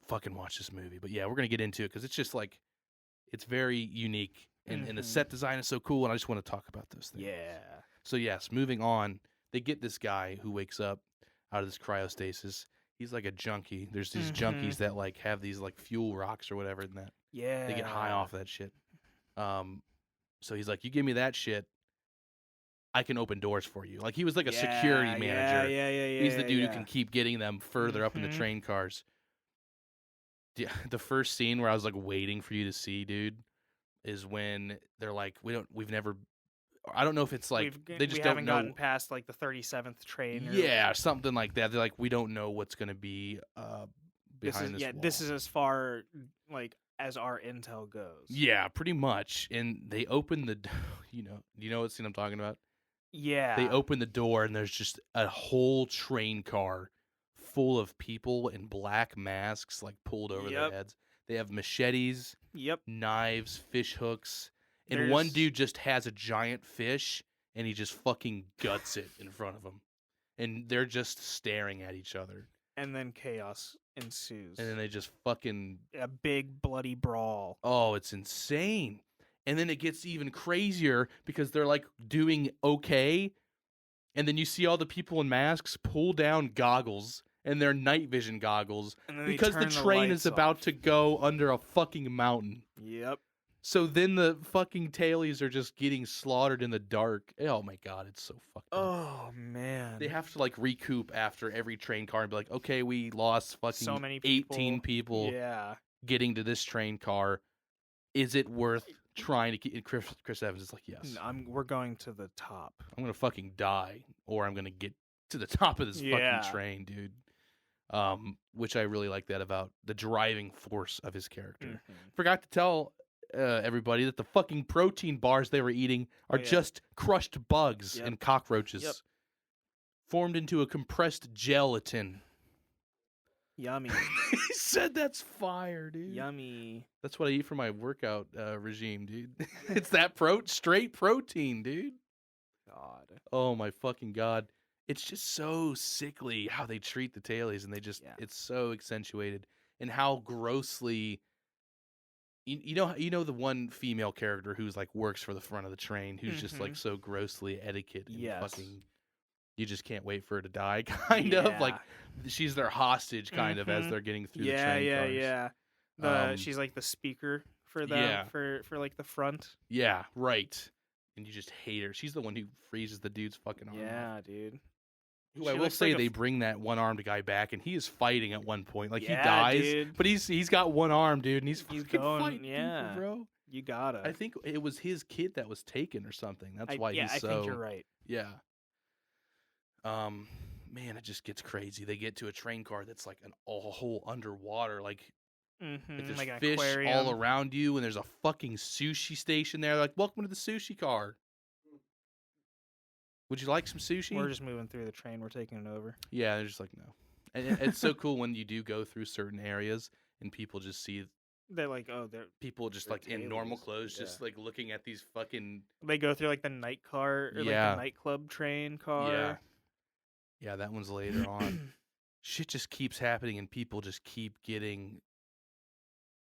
[SPEAKER 1] Fucking watch this movie. But yeah, we're gonna get into it because it's just like it's very unique and the
[SPEAKER 2] Mhm.
[SPEAKER 1] set design is so cool, and I just want to talk about those things.
[SPEAKER 2] Yeah.
[SPEAKER 1] So yes, moving on, they get this guy who wakes up out of this cryostasis. He's like a junkie. There's these junkies that like have these like fuel rocks or whatever, and that
[SPEAKER 2] Yeah.
[SPEAKER 1] they get high off that shit. So he's like, "You give me that shit, I can open doors for you." Like he was like a security manager.
[SPEAKER 2] Yeah.
[SPEAKER 1] He's the dude who can keep getting them further up in the
[SPEAKER 2] Mhm.
[SPEAKER 1] train cars. Yeah, the first scene where I was like waiting for you to see, dude, is when they're like, I don't know if it's like they just
[SPEAKER 2] we
[SPEAKER 1] don't
[SPEAKER 2] haven't
[SPEAKER 1] know.
[SPEAKER 2] gotten past like the 37th train. Or,
[SPEAKER 1] Yeah, something like that. They're like, we don't know what's gonna be behind this wall.
[SPEAKER 2] This is as far like as our intel goes.
[SPEAKER 1] Yeah, pretty much. And they open the, you know what scene I'm talking about?
[SPEAKER 2] Yeah.
[SPEAKER 1] They open the door and there's just a whole train car full of people in black masks like pulled over their
[SPEAKER 2] Yep.
[SPEAKER 1] heads. They have machetes,
[SPEAKER 2] Yep.
[SPEAKER 1] knives, fish hooks, and one dude just has a giant fish and he just fucking guts it in front of them. And they're just staring at each other.
[SPEAKER 2] And then chaos ensues.
[SPEAKER 1] And then they just fucking
[SPEAKER 2] A big bloody brawl.
[SPEAKER 1] oh, it's insane. And then it gets even crazier because they're like doing okay. And then you see all the people in masks pull down goggles and their night vision goggles
[SPEAKER 2] And then they
[SPEAKER 1] because the
[SPEAKER 2] turn
[SPEAKER 1] train
[SPEAKER 2] lights
[SPEAKER 1] is about
[SPEAKER 2] off.
[SPEAKER 1] to go under a fucking mountain.
[SPEAKER 2] Yep.
[SPEAKER 1] So then the fucking tailies are just getting slaughtered in the dark. Oh my god, it's so fucked up.
[SPEAKER 2] Oh man.
[SPEAKER 1] They have to like recoup after every train car and be like, okay, we lost fucking
[SPEAKER 2] so many
[SPEAKER 1] 18 people
[SPEAKER 2] Yeah.
[SPEAKER 1] getting to this train car. Is it worth trying to keep? And Chris Evans is like, yes.
[SPEAKER 2] We're going to the top.
[SPEAKER 1] I'm gonna fucking die, or I'm gonna get to the top of this
[SPEAKER 2] Yeah.
[SPEAKER 1] fucking train, dude. Which I really like that about the driving force of his character.
[SPEAKER 2] Mhm.
[SPEAKER 1] Forgot to tell everybody that the fucking protein bars they were eating are
[SPEAKER 2] Oh, yeah.
[SPEAKER 1] just crushed bugs
[SPEAKER 2] Yep.
[SPEAKER 1] and cockroaches
[SPEAKER 2] Yep.
[SPEAKER 1] formed into a compressed gelatin.
[SPEAKER 2] Yummy.
[SPEAKER 1] He said that's fire, dude.
[SPEAKER 2] Yummy.
[SPEAKER 1] That's what I eat for my workout regime, dude. It's that straight protein, dude.
[SPEAKER 2] God.
[SPEAKER 1] Oh my fucking god. It's just so sickly how they treat the tailies, and they just
[SPEAKER 2] Yeah.
[SPEAKER 1] it's so accentuated, and how grossly you know the one female character who's like works for the front of the train, who's just like so grossly etiquette and
[SPEAKER 2] Yes.
[SPEAKER 1] fucking. You just can't wait for her to die, kind of like she's their hostage, kind of as they're getting through the train cars.
[SPEAKER 2] Yeah. She's like the speaker for them for like the front.
[SPEAKER 1] Yeah, right. And you just hate her. She's the one who freezes the dude's fucking arm.
[SPEAKER 2] Yeah, dude.
[SPEAKER 1] Who I will say they bring that one-armed guy back, and he is fighting at one point. Like he
[SPEAKER 2] Yeah,
[SPEAKER 1] dies,
[SPEAKER 2] dude.
[SPEAKER 1] but he's got one arm, dude, and he's fucking
[SPEAKER 2] going,
[SPEAKER 1] fighting people, bro.
[SPEAKER 2] You gotta.
[SPEAKER 1] I think it was his kid that was taken or something. That's why he's so.
[SPEAKER 2] I think you're right.
[SPEAKER 1] Yeah. Man, it just gets crazy. They get to a train car that's like a whole underwater, like there's
[SPEAKER 2] like an
[SPEAKER 1] fish
[SPEAKER 2] aquarium
[SPEAKER 1] all around you, and there's a fucking sushi station there. Like, welcome to the sushi car. Would you like some sushi?
[SPEAKER 2] We're just moving through the train. We're taking it over.
[SPEAKER 1] Yeah, they're just like, no. And it's so cool when you do go through certain areas and people just see.
[SPEAKER 2] They're like, oh,
[SPEAKER 1] people just like in normal clothes, just like looking at these fucking.
[SPEAKER 2] They go through like the night car or like the nightclub train car.
[SPEAKER 1] Yeah, that one's later on. Shit just keeps happening and people just keep getting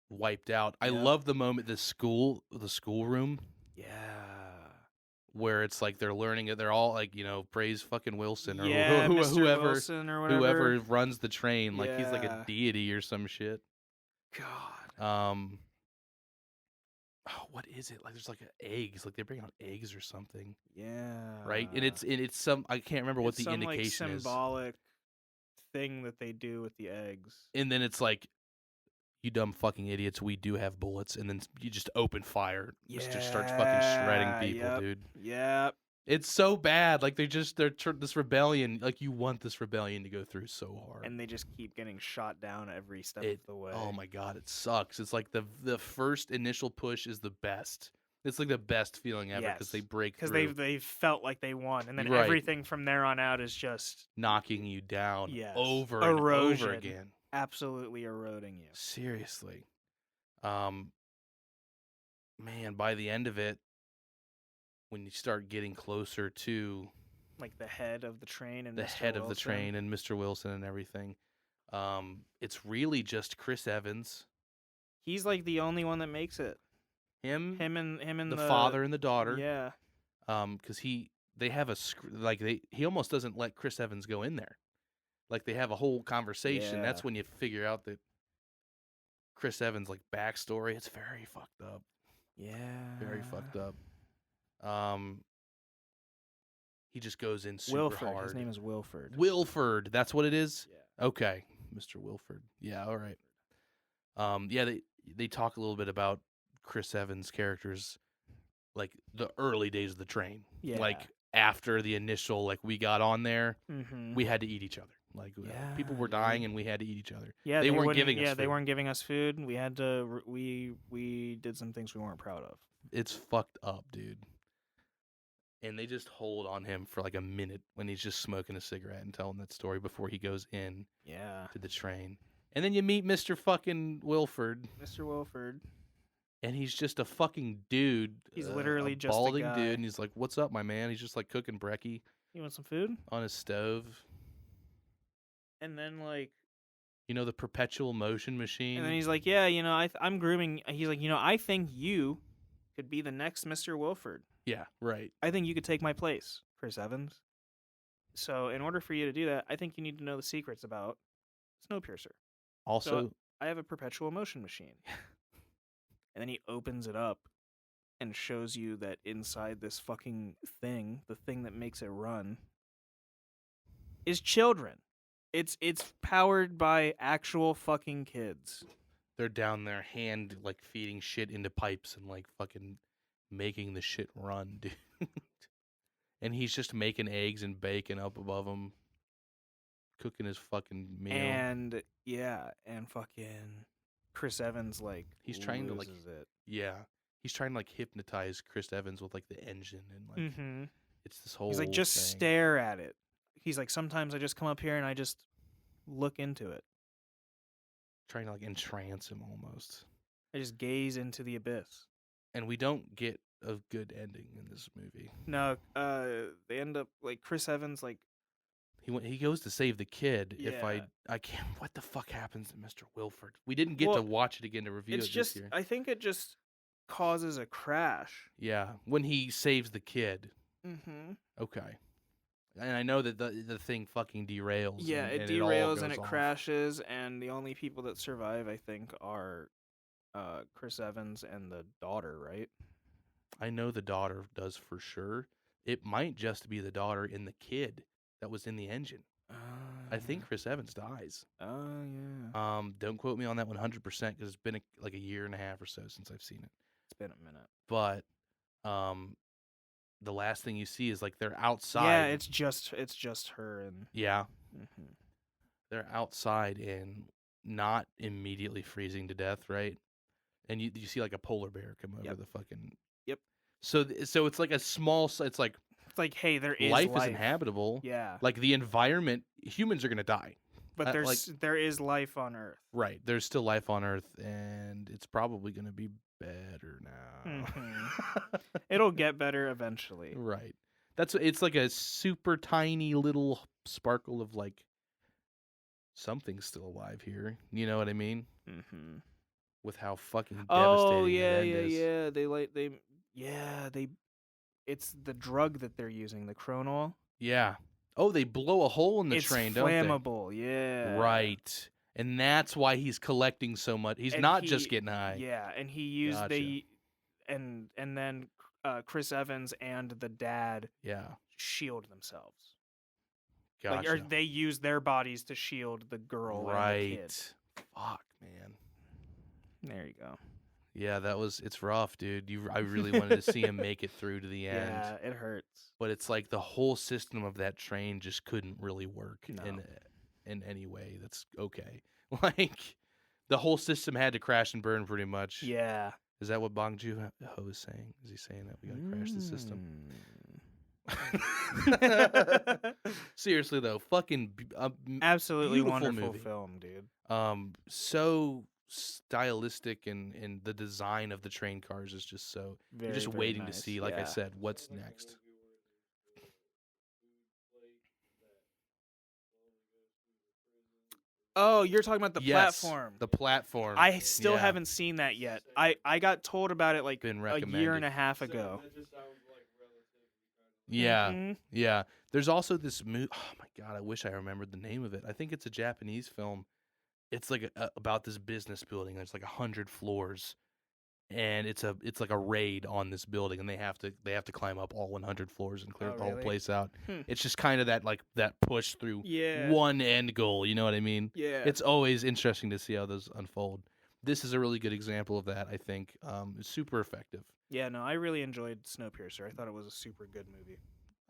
[SPEAKER 1] wiped out. I love the moment the schoolroom.
[SPEAKER 2] Yeah.
[SPEAKER 1] Where it's like they're learning it, they're all like, praise fucking Wilson or
[SPEAKER 2] Mr. Wilson or whatever.
[SPEAKER 1] Whoever runs the train, like he's like a deity or some shit.
[SPEAKER 2] God.
[SPEAKER 1] What is it? Like there's like eggs, like they bring out eggs or something.
[SPEAKER 2] Yeah.
[SPEAKER 1] Right, and it's some I can't remember what the indication
[SPEAKER 2] is. Symbolic thing that they do with the eggs.
[SPEAKER 1] And then it's like, you dumb fucking idiots, we do have bullets, and then you just open fire. Just starts fucking shredding people, dude.
[SPEAKER 2] Yep.
[SPEAKER 1] It's so bad. Like they're this rebellion. Like you want this rebellion to go through so hard,
[SPEAKER 2] and they just keep getting shot down every step of the way.
[SPEAKER 1] Oh my god, it sucks. It's like the first initial push is the best. It's like the best feeling ever because they break through.
[SPEAKER 2] Because they felt like they won, and then everything from there on out is just
[SPEAKER 1] knocking you down over
[SPEAKER 2] and
[SPEAKER 1] over again.
[SPEAKER 2] Absolutely eroding you.
[SPEAKER 1] Seriously. Man, by the end of it, when you start getting closer to
[SPEAKER 2] like the head of the train and
[SPEAKER 1] Mr. Wilson and everything, it's really just Chris Evans.
[SPEAKER 2] He's like the only one that makes it.
[SPEAKER 1] Him
[SPEAKER 2] and
[SPEAKER 1] the father and the daughter.
[SPEAKER 2] Yeah.
[SPEAKER 1] Because they have he almost doesn't let Chris Evans go in there. Like they have a whole conversation. That's when you figure out that Chris Evans' like backstory. It's very fucked up.
[SPEAKER 2] Yeah.
[SPEAKER 1] Very fucked up. He just goes in super hard.
[SPEAKER 2] His name is Wilford.
[SPEAKER 1] Wilford. That's what it is?
[SPEAKER 2] Yeah.
[SPEAKER 1] Okay. Mr. Wilford. Yeah, all right. They talk a little bit about Chris Evans' characters, like the early days of the train.
[SPEAKER 2] Yeah.
[SPEAKER 1] Like after the initial, like we got on there, we had to eat each other. Like people were dying and we had to eat each other.
[SPEAKER 2] Yeah,
[SPEAKER 1] they weren't giving us food.
[SPEAKER 2] Yeah, they weren't giving us food. We had to. We did some things we weren't proud of.
[SPEAKER 1] It's fucked up, dude. And they just hold on him for like a minute when he's just smoking a cigarette and telling that story before he goes in. To the train. And then you meet Mr. fucking Wilford.
[SPEAKER 2] Mr. Wilford.
[SPEAKER 1] And he's just a fucking dude.
[SPEAKER 2] He's literally just
[SPEAKER 1] balding
[SPEAKER 2] a guy.
[SPEAKER 1] dude, and he's like, "What's up, my man?" He's just like cooking brekkie.
[SPEAKER 2] You want some food?
[SPEAKER 1] On his stove.
[SPEAKER 2] And then like,
[SPEAKER 1] the perpetual motion machine.
[SPEAKER 2] And then he's like, "Yeah, I'm grooming." He's like, "I think you could be the next Mr. Wilford."
[SPEAKER 1] Yeah, right.
[SPEAKER 2] I think you could take my place, Chris Evans. So, in order for you to do that, I think you need to know the secrets about Snowpiercer.
[SPEAKER 1] Also,
[SPEAKER 2] so I have a perpetual motion machine. And then he opens it up and shows you that inside this fucking thing, the thing that makes it run, is children. It's powered by actual fucking kids.
[SPEAKER 1] They're down there hand like feeding shit into pipes and like fucking making the shit run, dude. And he's just making eggs and bacon up above him, cooking his fucking meal.
[SPEAKER 2] And fucking Chris Evans like
[SPEAKER 1] he's trying to like
[SPEAKER 2] it.
[SPEAKER 1] Yeah. He's trying to like hypnotize Chris Evans with like the engine and like it's this whole
[SPEAKER 2] He's like, just stare at it. He's like, sometimes I just come up here and I just look into it.
[SPEAKER 1] Trying to like entrance him almost.
[SPEAKER 2] I just gaze into the abyss.
[SPEAKER 1] And we don't get a good ending in this movie.
[SPEAKER 2] No, they end up like Chris Evans like
[SPEAKER 1] He goes to save the kid. If
[SPEAKER 2] Yeah.
[SPEAKER 1] I can't. What the fuck happens to Mr. Wilford? We didn't get to
[SPEAKER 2] Well,
[SPEAKER 1] watch it again to review
[SPEAKER 2] It's
[SPEAKER 1] it
[SPEAKER 2] just
[SPEAKER 1] this year.
[SPEAKER 2] I think it just causes a crash.
[SPEAKER 1] Yeah, when he saves the kid.
[SPEAKER 2] Mm-hmm.
[SPEAKER 1] Okay. And I know that the thing fucking derails.
[SPEAKER 2] Yeah,
[SPEAKER 1] and
[SPEAKER 2] it
[SPEAKER 1] it all
[SPEAKER 2] derails and
[SPEAKER 1] goes
[SPEAKER 2] it
[SPEAKER 1] off.
[SPEAKER 2] crashes, and the only people that survive, I think, are Chris Evans and the daughter, right?
[SPEAKER 1] I know the daughter does for sure. It might just be the daughter and the kid that was in the engine. I think Chris Evans dies.
[SPEAKER 2] Oh yeah.
[SPEAKER 1] Don't quote me on that 100% because it's been like a year and a half or so since I've seen it.
[SPEAKER 2] It's been a minute.
[SPEAKER 1] But the last thing you see is like they're outside.
[SPEAKER 2] Yeah, it's just her and.
[SPEAKER 1] Yeah,
[SPEAKER 2] Mm-hmm.
[SPEAKER 1] they're outside and not immediately freezing to death, right? And you see like a polar bear come over
[SPEAKER 2] Yep.
[SPEAKER 1] the fucking.
[SPEAKER 2] Yep.
[SPEAKER 1] So it's like a small. It's like
[SPEAKER 2] It's like, hey, there is
[SPEAKER 1] life is inhabitable.
[SPEAKER 2] Yeah,
[SPEAKER 1] Like the environment, humans are gonna die.
[SPEAKER 2] but there is life on Earth.
[SPEAKER 1] Right. There's still life on Earth, and it's probably gonna be better now.
[SPEAKER 2] Mhm. It'll get better eventually.
[SPEAKER 1] Right. It's like a super tiny little sparkle of like something's still alive here. You know what I mean?
[SPEAKER 2] Mm-hmm.
[SPEAKER 1] With how fucking
[SPEAKER 2] Oh
[SPEAKER 1] devastating
[SPEAKER 2] yeah,
[SPEAKER 1] that end is.
[SPEAKER 2] They it's the drug that they're using, the Cronol.
[SPEAKER 1] Yeah. Oh, they blow a hole in the
[SPEAKER 2] It's
[SPEAKER 1] train, don't
[SPEAKER 2] flammable, yeah.
[SPEAKER 1] they? Right. And that's why he's collecting so much. He's
[SPEAKER 2] And
[SPEAKER 1] not just getting high.
[SPEAKER 2] Yeah, and he used
[SPEAKER 1] Gotcha.
[SPEAKER 2] and then Chris Evans and the dad
[SPEAKER 1] Yeah.
[SPEAKER 2] shield themselves.
[SPEAKER 1] Gotcha.
[SPEAKER 2] Like, or they use their bodies to shield the girl and the kid.
[SPEAKER 1] Right. Fuck, man.
[SPEAKER 2] There you go.
[SPEAKER 1] Yeah, it's rough, dude. I really wanted to see him make it through to the end.
[SPEAKER 2] Yeah, it hurts.
[SPEAKER 1] But it's like the whole system of that train just couldn't really work
[SPEAKER 2] No.
[SPEAKER 1] in any way that's okay. Like the whole system had to crash and burn pretty much.
[SPEAKER 2] Yeah.
[SPEAKER 1] Is that what Bong Joon-Ho is saying? Is he saying that we got to crash the system? Seriously though, fucking
[SPEAKER 2] Absolutely
[SPEAKER 1] beautiful
[SPEAKER 2] wonderful
[SPEAKER 1] movie.
[SPEAKER 2] film, dude.
[SPEAKER 1] So stylistic and the design of the train cars is just so
[SPEAKER 2] Very,
[SPEAKER 1] you're just
[SPEAKER 2] very
[SPEAKER 1] waiting to
[SPEAKER 2] nice.
[SPEAKER 1] see, like I
[SPEAKER 2] Yeah.
[SPEAKER 1] said, what's next.
[SPEAKER 2] Oh, you're talking about the
[SPEAKER 1] Yes,
[SPEAKER 2] platform.
[SPEAKER 1] The platform.
[SPEAKER 2] I still
[SPEAKER 1] Yeah.
[SPEAKER 2] haven't seen that yet. I got told about it like
[SPEAKER 1] Been
[SPEAKER 2] a
[SPEAKER 1] recommended.
[SPEAKER 2] year and a half ago.
[SPEAKER 3] That just sounds like relatively kind of.
[SPEAKER 1] Yeah.
[SPEAKER 2] Mhm.
[SPEAKER 1] Yeah. There's also this movie. Oh my god, I wish I remembered the name of it. I think it's a Japanese film. It's like about this business building. There's like 100 floors, and it's like a raid on this building, and they have to climb up all 100 floors and clear
[SPEAKER 2] Oh,
[SPEAKER 1] the whole
[SPEAKER 2] really?
[SPEAKER 1] place out.
[SPEAKER 2] Hmm.
[SPEAKER 1] It's just kind of that push through
[SPEAKER 2] Yeah.
[SPEAKER 1] one end goal. You know what I mean?
[SPEAKER 2] Yeah.
[SPEAKER 1] It's always interesting to see how those unfold. This is a really good example of that. I think it's super effective.
[SPEAKER 2] Yeah, no, I really enjoyed Snowpiercer. I thought it was a super good movie.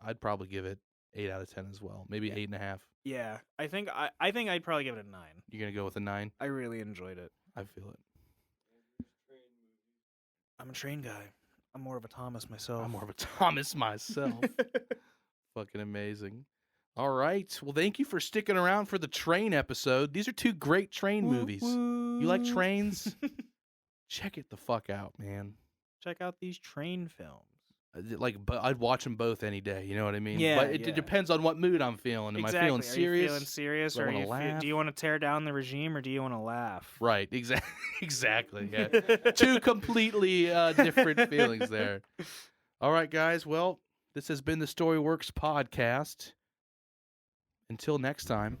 [SPEAKER 1] I'd probably give it 8 out of 10 as well. Maybe 8.5.
[SPEAKER 2] Yeah, I think I'd probably give it a 9.
[SPEAKER 1] You're gonna go with a 9?
[SPEAKER 2] I really enjoyed it.
[SPEAKER 1] I feel it.
[SPEAKER 2] I'm a train guy. I'm more of a Thomas myself.
[SPEAKER 1] I'm more of a Thomas myself. Fucking amazing. All right. Well, thank you for sticking around for the train episode. These are 2 great train movies. You like trains? Check it the fuck out, man.
[SPEAKER 2] Check out these train films.
[SPEAKER 1] But I'd watch them both any day. You know what I mean?
[SPEAKER 2] Yeah,
[SPEAKER 1] But it
[SPEAKER 2] yeah.
[SPEAKER 1] depends on what mood I'm feeling. Am I feeling
[SPEAKER 2] Are
[SPEAKER 1] serious?
[SPEAKER 2] you feeling serious,
[SPEAKER 1] Do I
[SPEAKER 2] or
[SPEAKER 1] wanna laugh?
[SPEAKER 2] do you want to tear down the regime, or do you want to laugh?
[SPEAKER 1] Right. Exactly. Yeah. 2 completely different feelings there. All right, guys. Well, this has been the Storyworks podcast. Until next time.